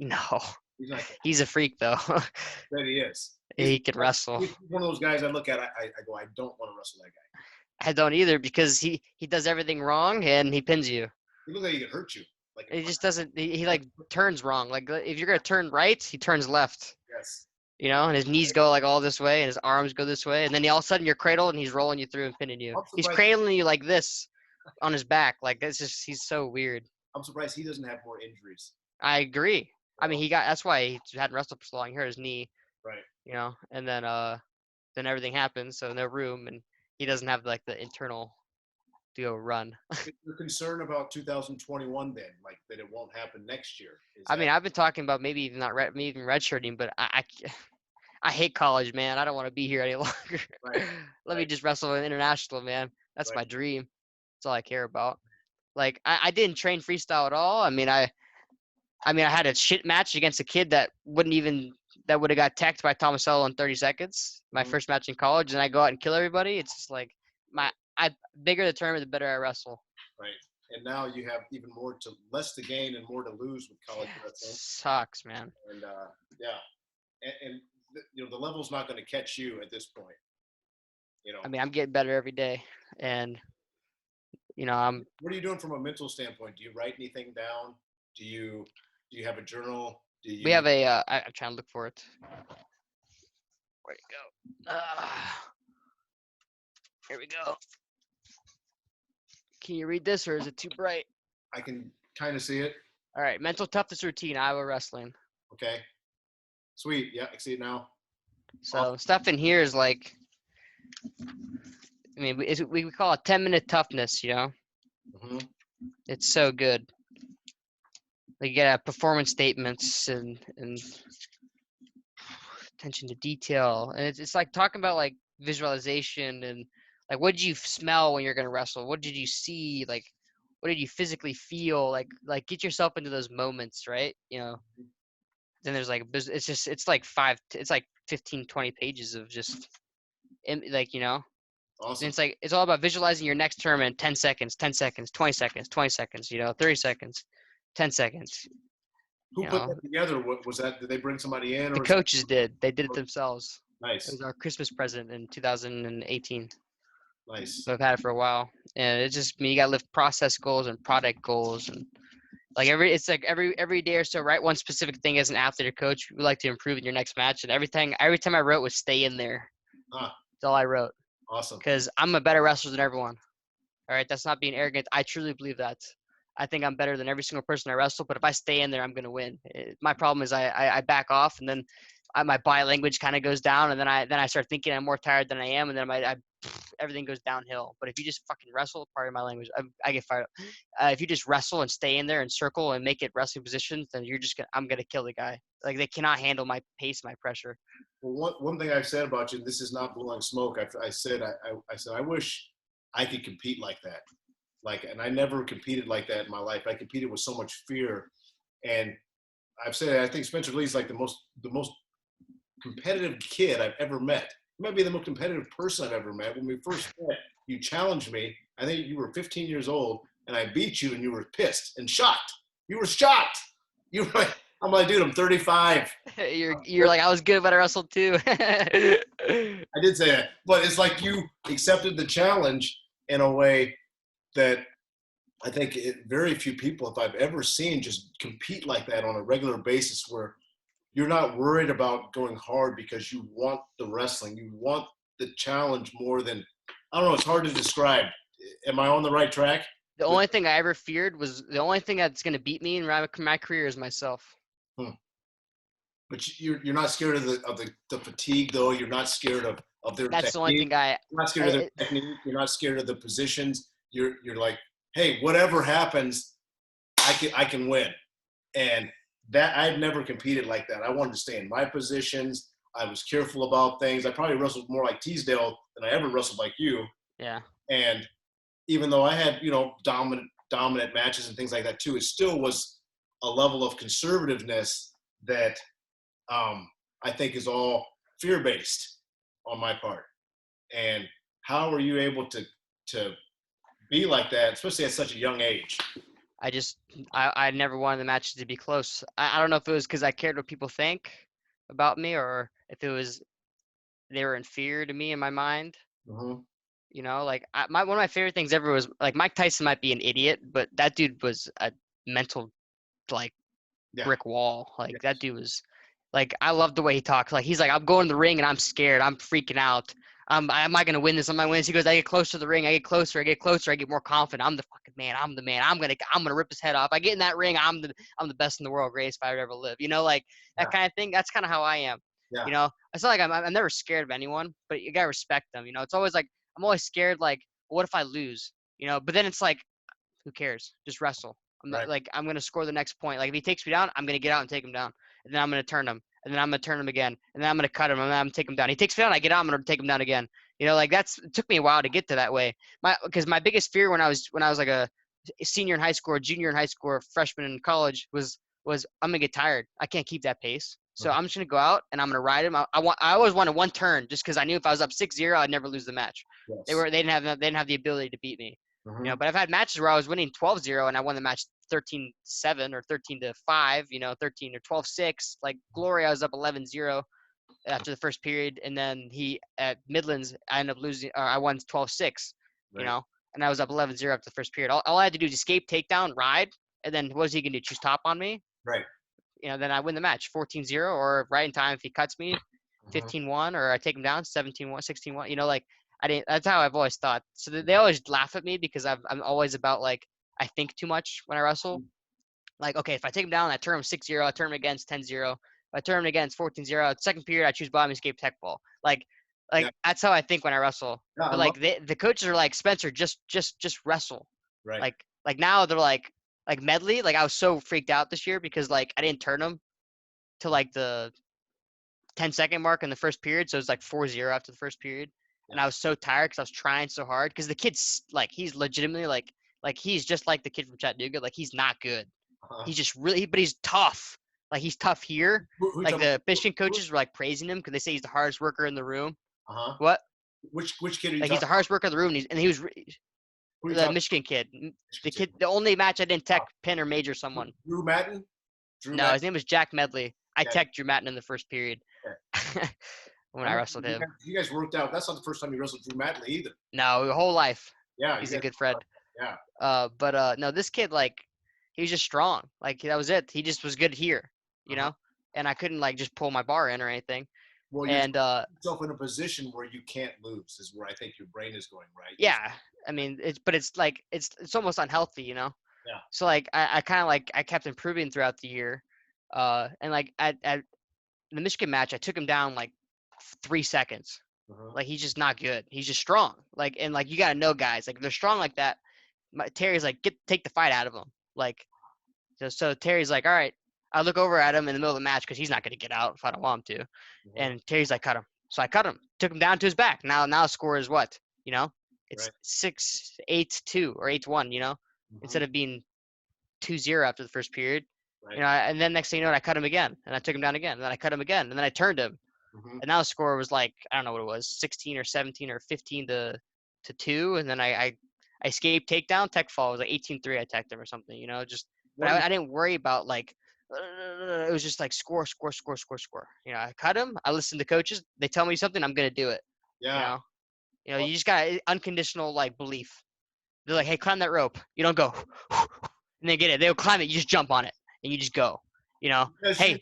No, He's not catching. he's a freak though. That he is. He can wrestle. He's one of those guys I look at. I go, I don't want to wrestle that guy. I don't either because he does everything wrong and he pins you. He looks like he could hurt you. Like He just doesn't. He like turns wrong. Like if you're gonna turn right, he turns left. yes. You know, and his knees go like all this way, and his arms go this way, and then all of a sudden you're cradled, and he's rolling you through and pinning you. I'm He's surprised- cradling you like this on his back. Like it's just he's so weird. I'm surprised he doesn't have more injuries. I agree. I mean, that's why he hadn't wrestled for so long. He hurt his knee. Right. You know, and then everything happens, so no room, and he doesn't have like the internal to go run. You're concerned about 2021 then, like that it won't happen next year. I mean, I've been talking about maybe even not maybe even redshirting, but I hate college, man. I don't want to be here any longer. Right, Let me right. just wrestle in international, man. That's Right. my dream. That's all I care about. Like I didn't train freestyle at all. I mean, I had a shit match against a kid that would have got teched by Tomasello in 30 seconds. My Mhm. first match in college, and I go out and kill everybody. It's just like bigger the tournament, the better I wrestle. Right. And now you have even less to gain and more to lose with college Yeah, it wrestling. sucks, man. And and the level's not going to catch you at this point. I mean, I'm getting better every day, and I'm What are you doing from a mental standpoint? Do you write anything down? Do you have a journal? we have a I'm trying to look for it. Where'd it go? Here we go. Can you read this, or is it too bright? I can kind of see it. All right, mental toughness routine, Iowa wrestling. Okay. Sweet. Yeah, I see it now. So stuff in here is like, I mean, we call it 10-minute toughness. hmm It's so good. Like you gotta have performance statements and attention to detail, and it's like talking about like visualization and like what did you smell when you're gonna wrestle? What did you see? Like what did you physically feel? Like get yourself into those moments, right? Then there's like it's like 15, 20 pages of just like and Awesome. it's all about visualizing your next term in 10 seconds, 10 seconds, 20 seconds, 20 seconds, 30 seconds, 10 seconds. Who put that together? What was that? Did they bring somebody in? The Or coaches did. They did it themselves. It Nice. was our Christmas present in 2018. Nice. So I've had it for a while, and it's just you gotta lift process goals and product goals, and like every day or so, write one specific thing as an athlete or coach you would like to improve in your next match. And every time I wrote was stay in there. Huh. That's all I wrote. Awesome. Because I'm a better wrestler than everyone. All right, that's not being arrogant. I truly believe that. I think I'm better than every single person I wrestle, but if I stay in there, I'm going to win. My problem is I back off, and then my body language kind of goes down, and then I start thinking I'm more tired than I am, and then everything goes downhill. But if you just fucking wrestle, pardon my language, I get fired up. If you just wrestle and stay in there and circle and make it wrestling positions, then I'm going to kill the guy. Like they cannot handle my pace, my pressure. Well, one thing I've said about you, and this is not blowing smoke. I said I wish I could compete like that. And I never competed like that in my life. I competed with so much fear, and I've said I think Spencer Lee's like the most competitive kid I've ever met. He might be the most competitive person I've ever met. When we first met, you challenged me. I think you were 15 years old, and I beat you, and you were pissed and shocked. You were shocked. You were like, I'm like, dude, I'm 35. You're like, I was good, but I wrestled too. I did say that, but it's like you accepted the challenge in a way that I think very few people, if I've ever seen, just compete like that on a regular basis, where you're not worried about going hard because you want the wrestling, you want the challenge more than, I don't know, it's hard to describe. Am I on the right track? The only thing I ever feared was the only thing that's going to beat me in my career is myself. But you're not scared of the fatigue, though. You're not scared of their That's technique. the only thing You're not scared of their technique. You're not scared of the positions. You're like, hey, whatever happens, I can win. And that I've never competed like that. I wanted to stay in my positions. I was careful about things. I probably wrestled more like Teasdale than I ever wrestled like you. Yeah. And even though I had, dominant matches and things like that too, it still was a level of conservativeness that I think is all fear-based on my part. And how are you able to be like that, especially at such a young age. I never wanted the matches to be close. I don't know if it was because I cared what people think about me or if it was they were inferior to me in my mind. Mm-hmm. You know, like one of my favorite things ever was like Mike Tyson might be an idiot, but that dude was a mental like Yeah. brick wall. Like Yes. that dude was like I love the way he talks. Like he's like, I'm going to the ring and I'm scared. I'm freaking out. Am I gonna win this? Am I win this? He goes, I get closer to the ring, I get closer, I get closer, I get more confident. I'm the fucking man, I'm the man. I'm gonna rip his head off. I get in that ring, I'm the best in the world, greatest if I would ever live. You know, like that kind of thing. That's kind of how I am. Yeah. You know, it's not like I'm never scared of anyone, but you gotta respect them. You know, it's always like I'm always scared. Like, what if I lose? You know, but then it's like, who cares? Just wrestle. I'm not Right. like I'm gonna score the next point. Like if he takes me down, I'm gonna get out and take him down, and then I'm gonna turn him, and then I'm gonna turn him again, and then I'm gonna cut him, and then I'm gonna take him down. He takes me down, I get out, I'm gonna take him down again. You know, like it took me a while to get to that way. Because my biggest fear when I was like a senior in high school, or junior in high school, or freshman in college was I'm gonna get tired. I can't keep that pace. So I'm just gonna go out and I'm gonna ride him. I always wanted one turn just because I knew if I was up 6-0, I'd never lose the match. Yes. They didn't have the ability to beat me. Mm-hmm. You know, but I've had matches where I was winning 12-0 and I won the match 13-7 or 13-5, you know, 13 or 12-6. Like Glory, I was up 11-0 after the first period, and then at Midlands, I ended up losing. I won 12-6, you know, and I was up 11-0 after the first period. All I had to do is escape, takedown, ride, and then what is he gonna do? Choose top on me? Right. You know, then I win the match 14-0 or right in time if he cuts me, 15-1, or I take him down 17-1, 16-1. You know, like. That's how I've always thought. So they always laugh at me because I'm always about like I think too much when I wrestle. Like, okay, if I take him down, I turn him 6-0, I turn him against 10-0. If I turn him against 14-0, second period I choose bottom escape tech ball. Like Yeah. that's how I think when I wrestle. Yeah, But like the coaches are like, Spencer, just wrestle. Right. Like now they're like Medley. Like I was so freaked out this year because like I didn't turn him to like the 10-second mark in the first period, so it was like 4-0 after the first period. And I was so tired because I was trying so hard. Because the kid's like, he's legitimately like he's just like the kid from Chattanooga. Like he's not good. He's just really, but he's tough. Like he's tough here. Like the Michigan coaches were like praising him because they say he's the hardest worker in the room. What? Which kid are you like he's the hardest worker in the room. And he was the Michigan kid. The only match I didn't tech pin or major someone. Drew Madden. His name was Jack Medley. I teched Drew Madden in the first period. Yeah. When I wrestled him. You guys worked out. That's not the first time you wrestled Drew Madden either. No, your whole life. Yeah. He's a good friend. Yeah. But no, this kid, like, he was just strong. Like, that was it. He just was good here, you know? And I couldn't, like, just pull my bar in or anything. Well, you're yourself in a position where you can't lose is where I think your brain is going, right? Yeah. I mean, it's like, it's almost unhealthy, you know? Yeah. So, like, I kind of, like, I kept improving throughout the year. And, like, at the Michigan match, I took him down, like, 3 seconds. Like he's just not good. He's just strong. Like and like you gotta know guys. Like if they're strong like that. Terry's like take the fight out of him. Like so Terry's like, all right. I look over at him in the middle of the match because he's not gonna get out if I don't want him to. And Terry's like, cut him. So I cut him. Took him down to his back. Now the score is what? You know, it's 6-8-2 or 8-1. You know, instead of being 2-0 after the first period. Right. You know, and then next thing you know, I cut him again, and I took him down again, and then I cut him again, and then I turned him. And now the score was like, I don't know what it was, 16 or 17 or 15-2. And then I escaped takedown, tech fall. It was like 18-3. I teched him or something, you know, just, but I didn't worry about like, it was just like score. You know, I cut him. I listened to coaches. They tell me something, I'm going to do it. Yeah. You know, you just got unconditional like belief. They're like, hey, climb that rope. You don't go, and they get it. They'll climb it. You just jump on it and you just go, you know, because hey.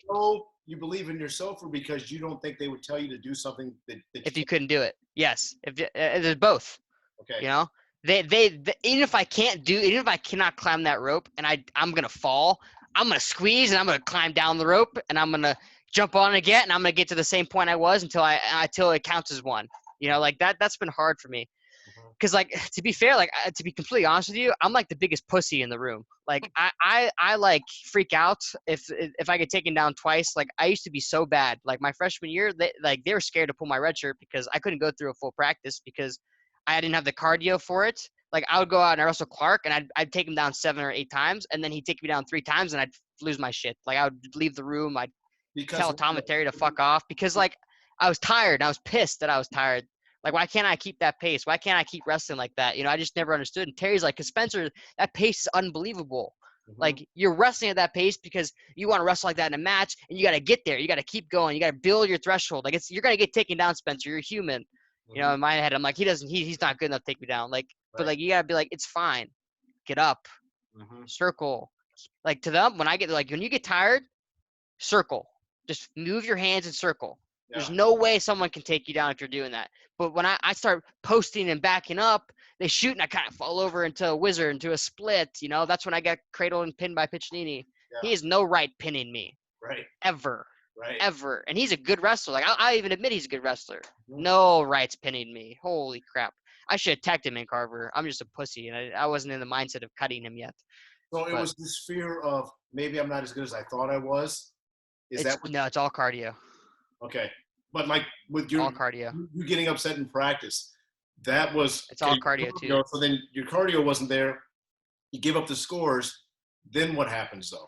You believe in yourself, or because you don't think they would tell you to do something that if you couldn't do it. Yes. If there's both. Okay. You know, they even if I cannot climb that rope and I'm gonna fall, I'm gonna squeeze and I'm gonna climb down the rope and I'm gonna jump on it again and I'm gonna get to the same point I was until it counts as one. You know, like that's been hard for me. Because like to be fair, like to be completely honest with you, I'm like the biggest pussy in the room. Like I like freak out if I get taken down twice. Like I used to be so bad. Like my freshman year, they were scared to pull my red shirt because I couldn't go through a full practice because I didn't have the cardio for it. Like I would go out and I wrestle Clark and I'd take him down 7 or 8 times and then he'd take me down 3 times and I'd lose my shit. Like I would leave the room. I'd tell Tom and Terry to fuck off because like I was tired and I was pissed that I was tired. Like, why can't I keep that pace? Why can't I keep wrestling like that? I just never understood. And Terry's like, because Spencer, that pace is unbelievable. Like, you're wrestling at that pace because you want to wrestle like that in a match, and you got to get there. You got to keep going. You got to build your threshold. Like, you're going to get taken down, Spencer. You're human. In my head, I'm like, he's not good enough to take me down. Like, but like, you got to be like, it's fine. Get up. Circle. Like, to them, when you get tired, circle. Just move your hands and circle. There's no way someone can take you down if you're doing that. But when I start posting and backing up, they shoot and I kind of fall over into a wizard, into a split. That's when I got cradled and pinned by Piccinini. He has no right pinning me. Right. Ever. Right. Ever. And he's a good wrestler. Like, I even admit he's a good wrestler. No rights pinning me. Holy crap. I should have attacked him in Carver. I'm just a pussy, and I wasn't in the mindset of cutting him yet. So it was this fear of maybe I'm not as good as I thought I was. No, it's all cardio. Okay. But like with your all cardio. You getting upset in practice, that was it's all cardio too. So then your cardio wasn't there. You give up the scores. Then what happens though?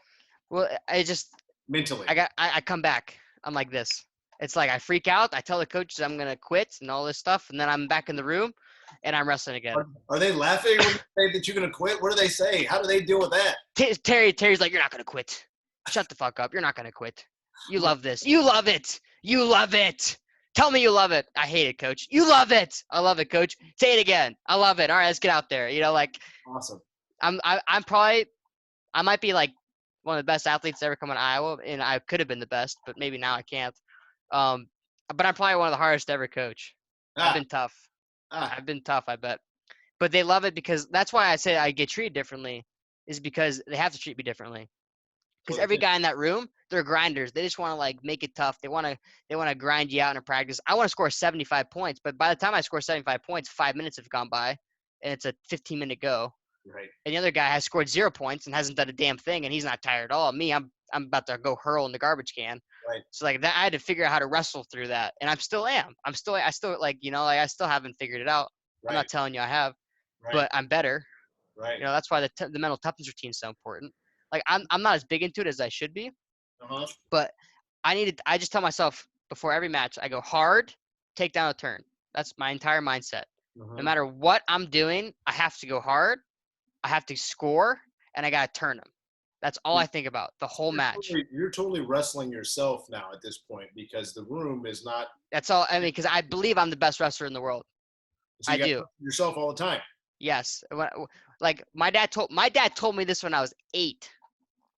Well, I just mentally. I come back. I'm like this. It's like I freak out. I tell the coaches I'm gonna quit and all this stuff, and then I'm back in the room and I'm wrestling again. Are they laughing when you say that you're gonna quit? What do they say? How do they deal with that? Terry's like, you're not gonna quit. Shut the fuck up. You're not gonna quit. You love this. You love it. You love it. Tell me you love it. I hate it, coach. You love it. I love it, coach. Say it again. I love it. All right, let's get out there. Like awesome. I might be like one of the best athletes to ever come in Iowa, and I could have been the best, but maybe now I can't. But I'm probably one of the hardest to ever coach. I've been tough. I've been tough, I bet. But they love it because that's why I say I get treated differently, is because they have to treat me differently. Because every guy in that room, they're grinders. They just want to like make it tough. They want to grind you out in practice. I want to score 75 points, but by the time I score 75 points, 5 minutes have gone by, and it's a 15-minute go. Right. And the other guy has scored 0 points and hasn't done a damn thing, and he's not tired at all. Me, I'm about to go hurl in the garbage can. Right. So like that, I had to figure out how to wrestle through that, and I still like I still haven't figured it out. Right. I'm not telling you I have, but I'm better. Right. That's why the mental toughness routine is so important. Like I'm not as big into it as I should be, but I just tell myself before every match, I go hard, take down a turn. That's my entire mindset. No matter what I'm doing, I have to go hard, I have to score, and I got to turn them. That's all I think about the whole match. You're totally wrestling yourself now at this point because the room is not. That's all. I mean, because I believe I'm the best wrestler in the world. So I do. Yourself all the time. Yes. Like my dad told me this when I was 8.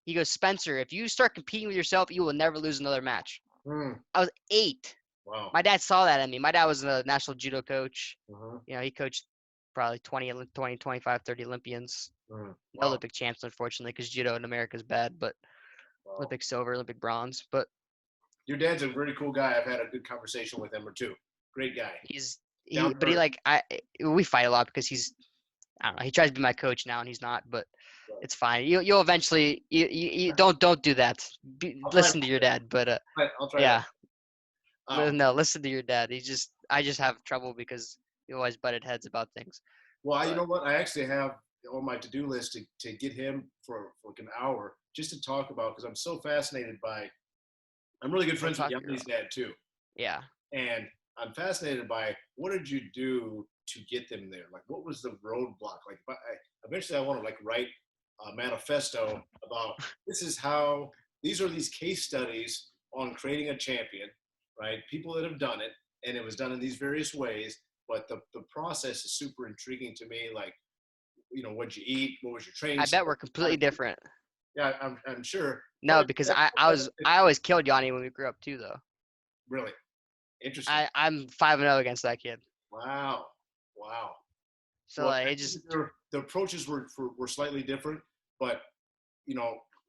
He goes, Spencer, if you start competing with yourself, you will never lose another match. I was 8. Wow. My dad saw that in me. My dad was a national judo coach. He coached probably 20, 25, 30 Olympians. No Olympic champs, unfortunately, because judo in America is bad, but Olympic silver, Olympic bronze. But your dad's a really cool guy. I've had a good conversation with him or two. Great guy. We fight a lot because I don't know. He tries to be my coach now, and he's not. But it's fine. You'll eventually. You don't do that. Listen to your dad. But I'll try. Yeah. No, listen to your dad. I just have trouble because we always butted heads about things. Well, you know what? I actually have on my to-do list to get him for like an hour just to talk about, because I'm so fascinated by. I'm really good friends with Yanni's dad too. Yeah. And I'm fascinated by what did you do to get them there? Like, what was the roadblock? Like, eventually I want to like write a manifesto about these are these case studies on creating a champion, right? People that have done it, and it was done in these various ways, but the process is super intriguing to me. Like, what'd you eat? What was your training? I bet we're completely different. Yeah, I'm sure. No, because I always killed Yanni when we grew up too, though. Really? Interesting. I'm 5-0 against that kid. Wow. So it just the approaches were slightly different, but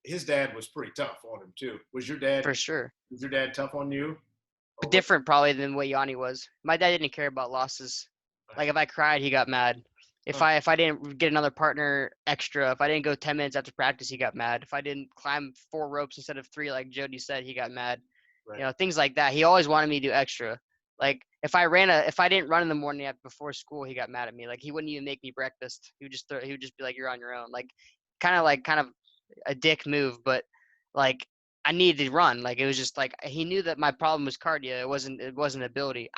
his dad was pretty tough on him too. Was your dad? For sure. Was your dad tough on you? Different probably than what Yanni was. My dad didn't care about losses. Like if I cried, he got mad. If I didn't get another partner extra, if I didn't go 10 minutes after practice, he got mad. If I didn't climb 4 ropes instead of 3, like Jody said, he got mad. Right. Things like that. He always wanted me to do extra. Like if I didn't run in the morning before school, he got mad at me. Like he wouldn't even make me breakfast. He would just be like, "You're on your own." Like kind of a dick move, but like I needed to run. Like it was just like he knew that my problem was cardio. It wasn't ability.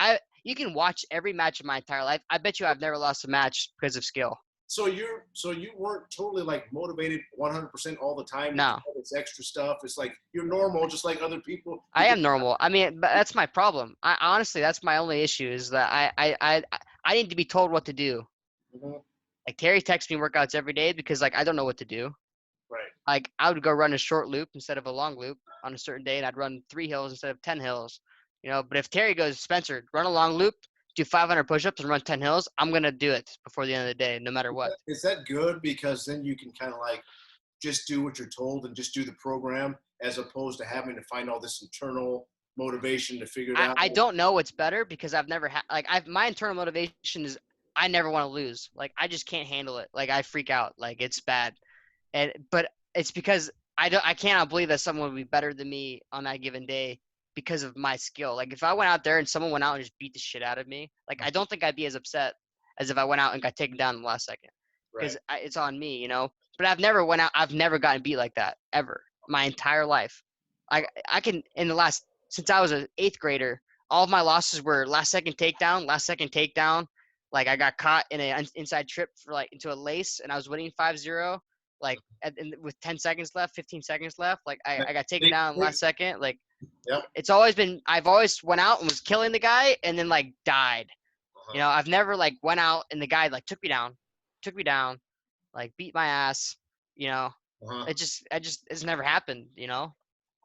you can watch every match of my entire life. I bet you I've never lost a match because of skill. So you weren't totally like motivated 100% all the time. No. All this extra stuff. It's like you're normal, just like other people. I am normal. I mean, but that's my problem. I honestly, that's my only issue is that I need to be told what to do. Mhm. Like Terry texts me workouts every day because like I don't know what to do. Right. Like I would go run a short loop instead of a long loop on a certain day, and I'd run 3 hills instead of 10 hills. You know, but if Terry goes, Spencer, run a long loop, do 500 push-ups, and run 10 hills, I'm gonna do it before the end of the day, no matter what. Is that good? Because then you can kind of like just do what you're told and just do the program, as opposed to having to find all this internal motivation to figure it out. I don't know what's better because I've never had like my internal motivation is I never want to lose. Like I just can't handle it. Like I freak out. Like it's bad. But it's because I cannot believe that someone would be better than me on that given day because of my skill. Like if I went out there and someone went out and just beat the shit out of me, like I don't think I'd be as upset as if I went out and got taken down in the last second because Right. it's on me, you know. But I've never went out. I've never gotten beat like that ever my entire life. I can in the last since I was an 8th grader, all of my losses were last second takedown. Like I got caught in an inside trip for like into a lace, and I was winning 5-0. Like with 10 seconds left, 15 seconds left, like I got taken down last second. Like Yep. it's always been I've always went out and was killing the guy, and then like died. Uh-huh. You know, I've never like went out and the guy like took me down, like beat my ass. You know, Uh-huh. it's never happened. You know.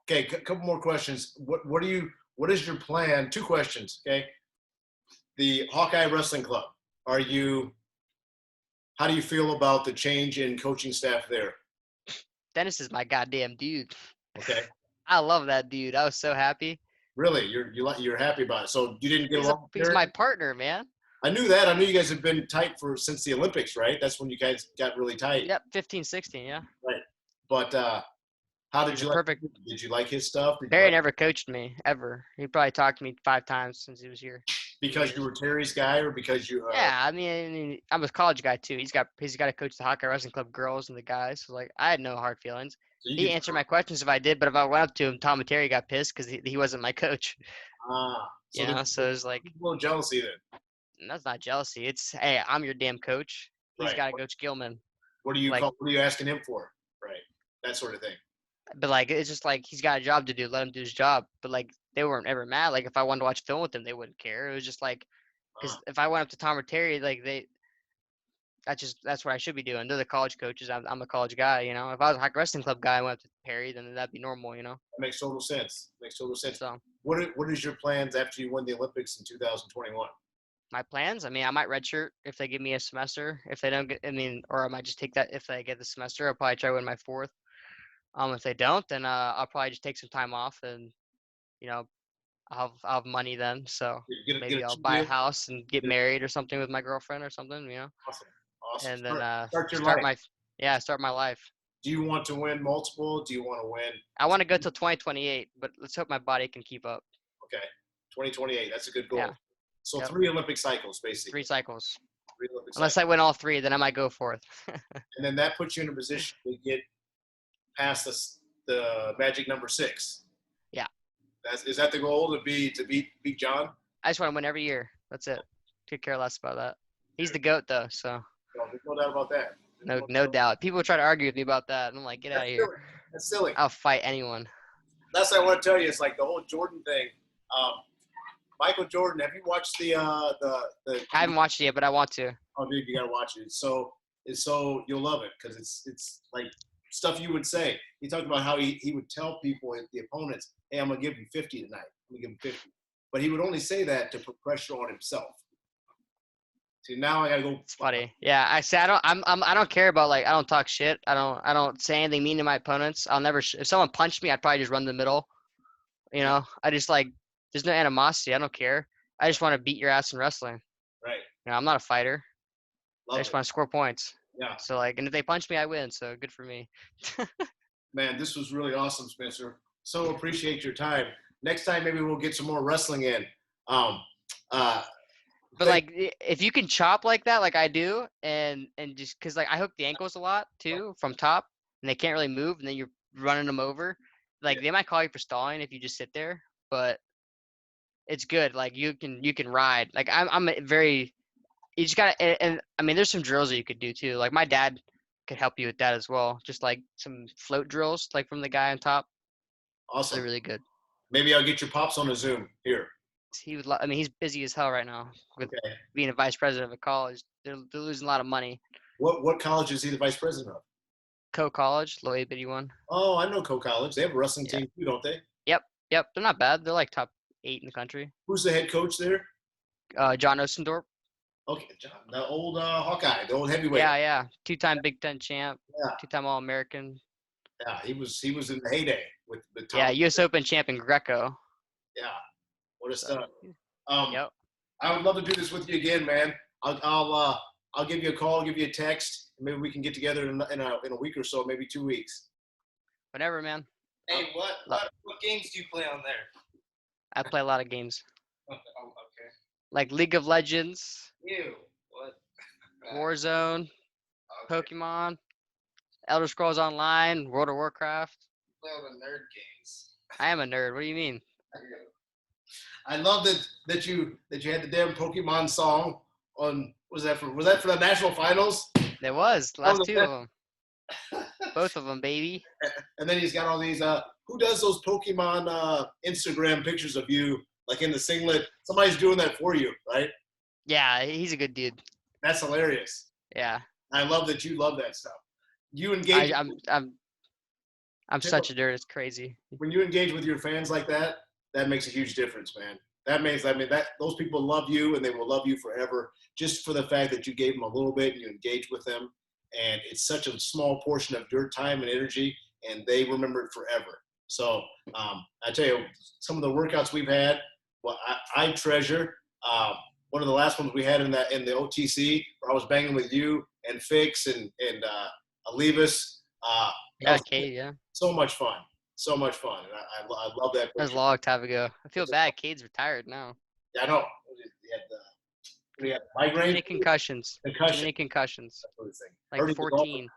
Okay, couple more questions. What is your plan? 2 questions, okay? The Hawkeye Wrestling Club. How do you feel about the change in coaching staff there? Dennis is my goddamn dude. Okay. I love that dude. I was so happy. Really? You're happy about it. So you didn't get along with He's Terry? my partner, man. I knew that. I knew you guys have been tight since the Olympics, right? That's when you guys got really tight. Yep, 15, 16, yeah. Right. But how did He's you a like perfect. Did you like his stuff? Barry never coached me ever. He probably talked to me 5 times since he was here. Because you were Terry's guy, or because you? Yeah, I mean, I'm a college guy too. He's got to coach the Hawkeye Wrestling Club girls and the guys. So like, I had no hard feelings. So you He could- answered my questions if I did, but if I went up to him, Tom and Terry got pissed because he wasn't my coach. So You know, so it was like, a little jealousy then. that's not jealousy. It's hey, I'm your damn coach. He's Right. got to coach Gilman. What are you Like- What are you asking him for? Right. That sort of thing. But like, it's just like he's got a job to do. Let him do his job. But like, they weren't ever mad. Like if I wanted to watch film with them, they wouldn't care. It was just like, because if I went up to Tom or Terry, like that's what I should be doing. They're the college coaches. I'm a college guy. You know, if I was a Hawkeye Wrestling Club guy and went up to Perry, then that'd be normal. You know. That makes total sense. So What is your plans after you win the Olympics in 2021? my plans. I mean, I might redshirt if they give me a semester. If they don't get, I mean, or I might just take that if they get the semester. I'll probably try to win my 4th. If they don't, then I'll probably just take some time off and, you know, I'll have money then. So maybe I'll buy a house and get married or something with my girlfriend or something. You know. Awesome. And then start your life. start my life. Do you want to win multiple? Do you want to win? I want to go till 2028, but let's hope my body can keep up. Okay, 2028. That's a good goal. Yeah. So Yep. 3 Olympic cycles, basically. 3 cycles. 3 Olympic Unless cycles. I win all 3, then I might go 4th. And then that puts you in a position to get past the magic number 6. Yeah. Is that the goal to beat John? I just want to win every year. That's it. Could care less about that. He's the GOAT though, so No, there's no doubt about that. no doubt. People try to argue with me about that, and I'm like, get out of here. That's silly. I'll fight anyone. That's what I want to tell you. It's like the whole Jordan thing. Michael Jordan. Have you watched the? I haven't watched it yet, but I want to. Oh, dude, you gotta watch it. It's so you'll love it because it's like stuff you would say. He talked about how he would tell people, the opponents, "Hey, I'm gonna give you 50 tonight. I'm gonna give him 50," but he would only say that to put pressure on himself. See, now I gotta go. It's funny. Yeah, I say I don't care about I don't talk shit. I don't say anything mean to my opponents. I'll never. If someone punched me, I'd probably just run the middle. You know, I just there's no animosity. I don't care. I just want to beat your ass in wrestling. Right. You know, I'm not a fighter. Love I just it. want to score points. Yeah. So and if they punch me, I win. So good for me. Man, this was really awesome, Spencer. So appreciate your time. Next time, maybe we'll get some more wrestling in. But if you can chop like that, like I do, and just because I hook the ankles a lot too from top, and they can't really move, and then you're running them over. They might call you for stalling if you just sit there. But it's good. Like you can ride. Like I'm a very you just gotta and I mean there's some drills that you could do too. Like my dad could help you with that as well. Just like some float drills, like from the guy on top. Awesome. They're really good. Maybe I'll get your pops on a Zoom here. He would. I mean, he's busy as hell right now with Okay. being a vice president of a college. They're losing a lot of money. What college is he the vice president of? Co-college, little itty bitty one. Oh, I know Co College. They have a wrestling Yeah. team too, don't they? Yep, they're not bad. They're like top 8 in the country. Who's the head coach there? John Osendorp. Okay, John, the old Hawkeye, the old heavyweight. Yeah. 2-time Big Ten champ. Yeah. 2-time All-American. Yeah, he was in the heyday with Tom. Yeah, U.S. Open champion Greco. Yeah, what a So, stud. yep. I would love to do this with you again, man. I'll give you a call, give you a text. Maybe we can get together in a week or so, maybe 2 weeks. Whatever, man. Hey, what games do you play on there? I play a lot of games Oh, okay. like League of Legends, Ew. What? Warzone, Okay. Pokemon, Elder Scrolls Online, World of Warcraft. Play all the nerd games. I am a nerd. What do you mean? I love that you had the damn Pokemon song on. Was that for the national finals? There was the last was 2 that? of them. Both of them, baby. And then he's got all these. Who does those Pokemon Instagram pictures of you, like in the singlet? Somebody's doing that for you, right? Yeah, he's a good dude. That's hilarious. Yeah, I love that you love that stuff. You engage I'm such a nerd. It's crazy. when you engage with your fans like that. That makes a huge difference, man. That means that those people love you and they will love you forever, just for the fact that you gave them a little bit and you engaged with them. And it's such a small portion of your time and energy, and they remember it forever. So I tell you, some of the workouts we've had, well, I treasure. One of the last ones we had in the OTC, where I was banging with you and Fix and Alivas. Yeah, Cade. Yeah, So much fun. So much fun. And I love that. that was a long time ago. I feel bad. Cade's retired now. Yeah, I know. He had Too migraine. many concussions. Too Concussion. many concussions. Sort of thing. Like Heard he's a golfer. 14.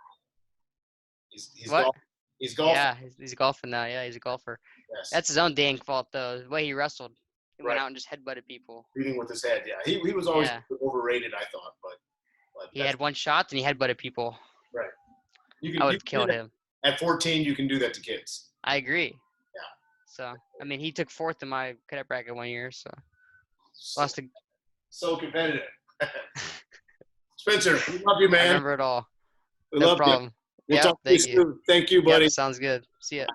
He's What? He's golfing. Yeah, he's golfing now. Yeah, he's a golfer. Yes. That's his own dang fault though. The way he wrestled, he went Right. out and just headbutted people. Beating with his head. Yeah, he was always Yeah. overrated, I thought, but He had one shot and he headbutted people. you can, I would you have can killed do that. him. At 14, you can do that to kids. I agree. Yeah. So I mean, he took 4th in my cadet bracket one year. So So, lost to. so competitive. Spencer, we love you, I man. remember it all. We No love problem. you. We'll Yeah, talk to you thank you. soon. Thank you, buddy. Yep, sounds good. See ya.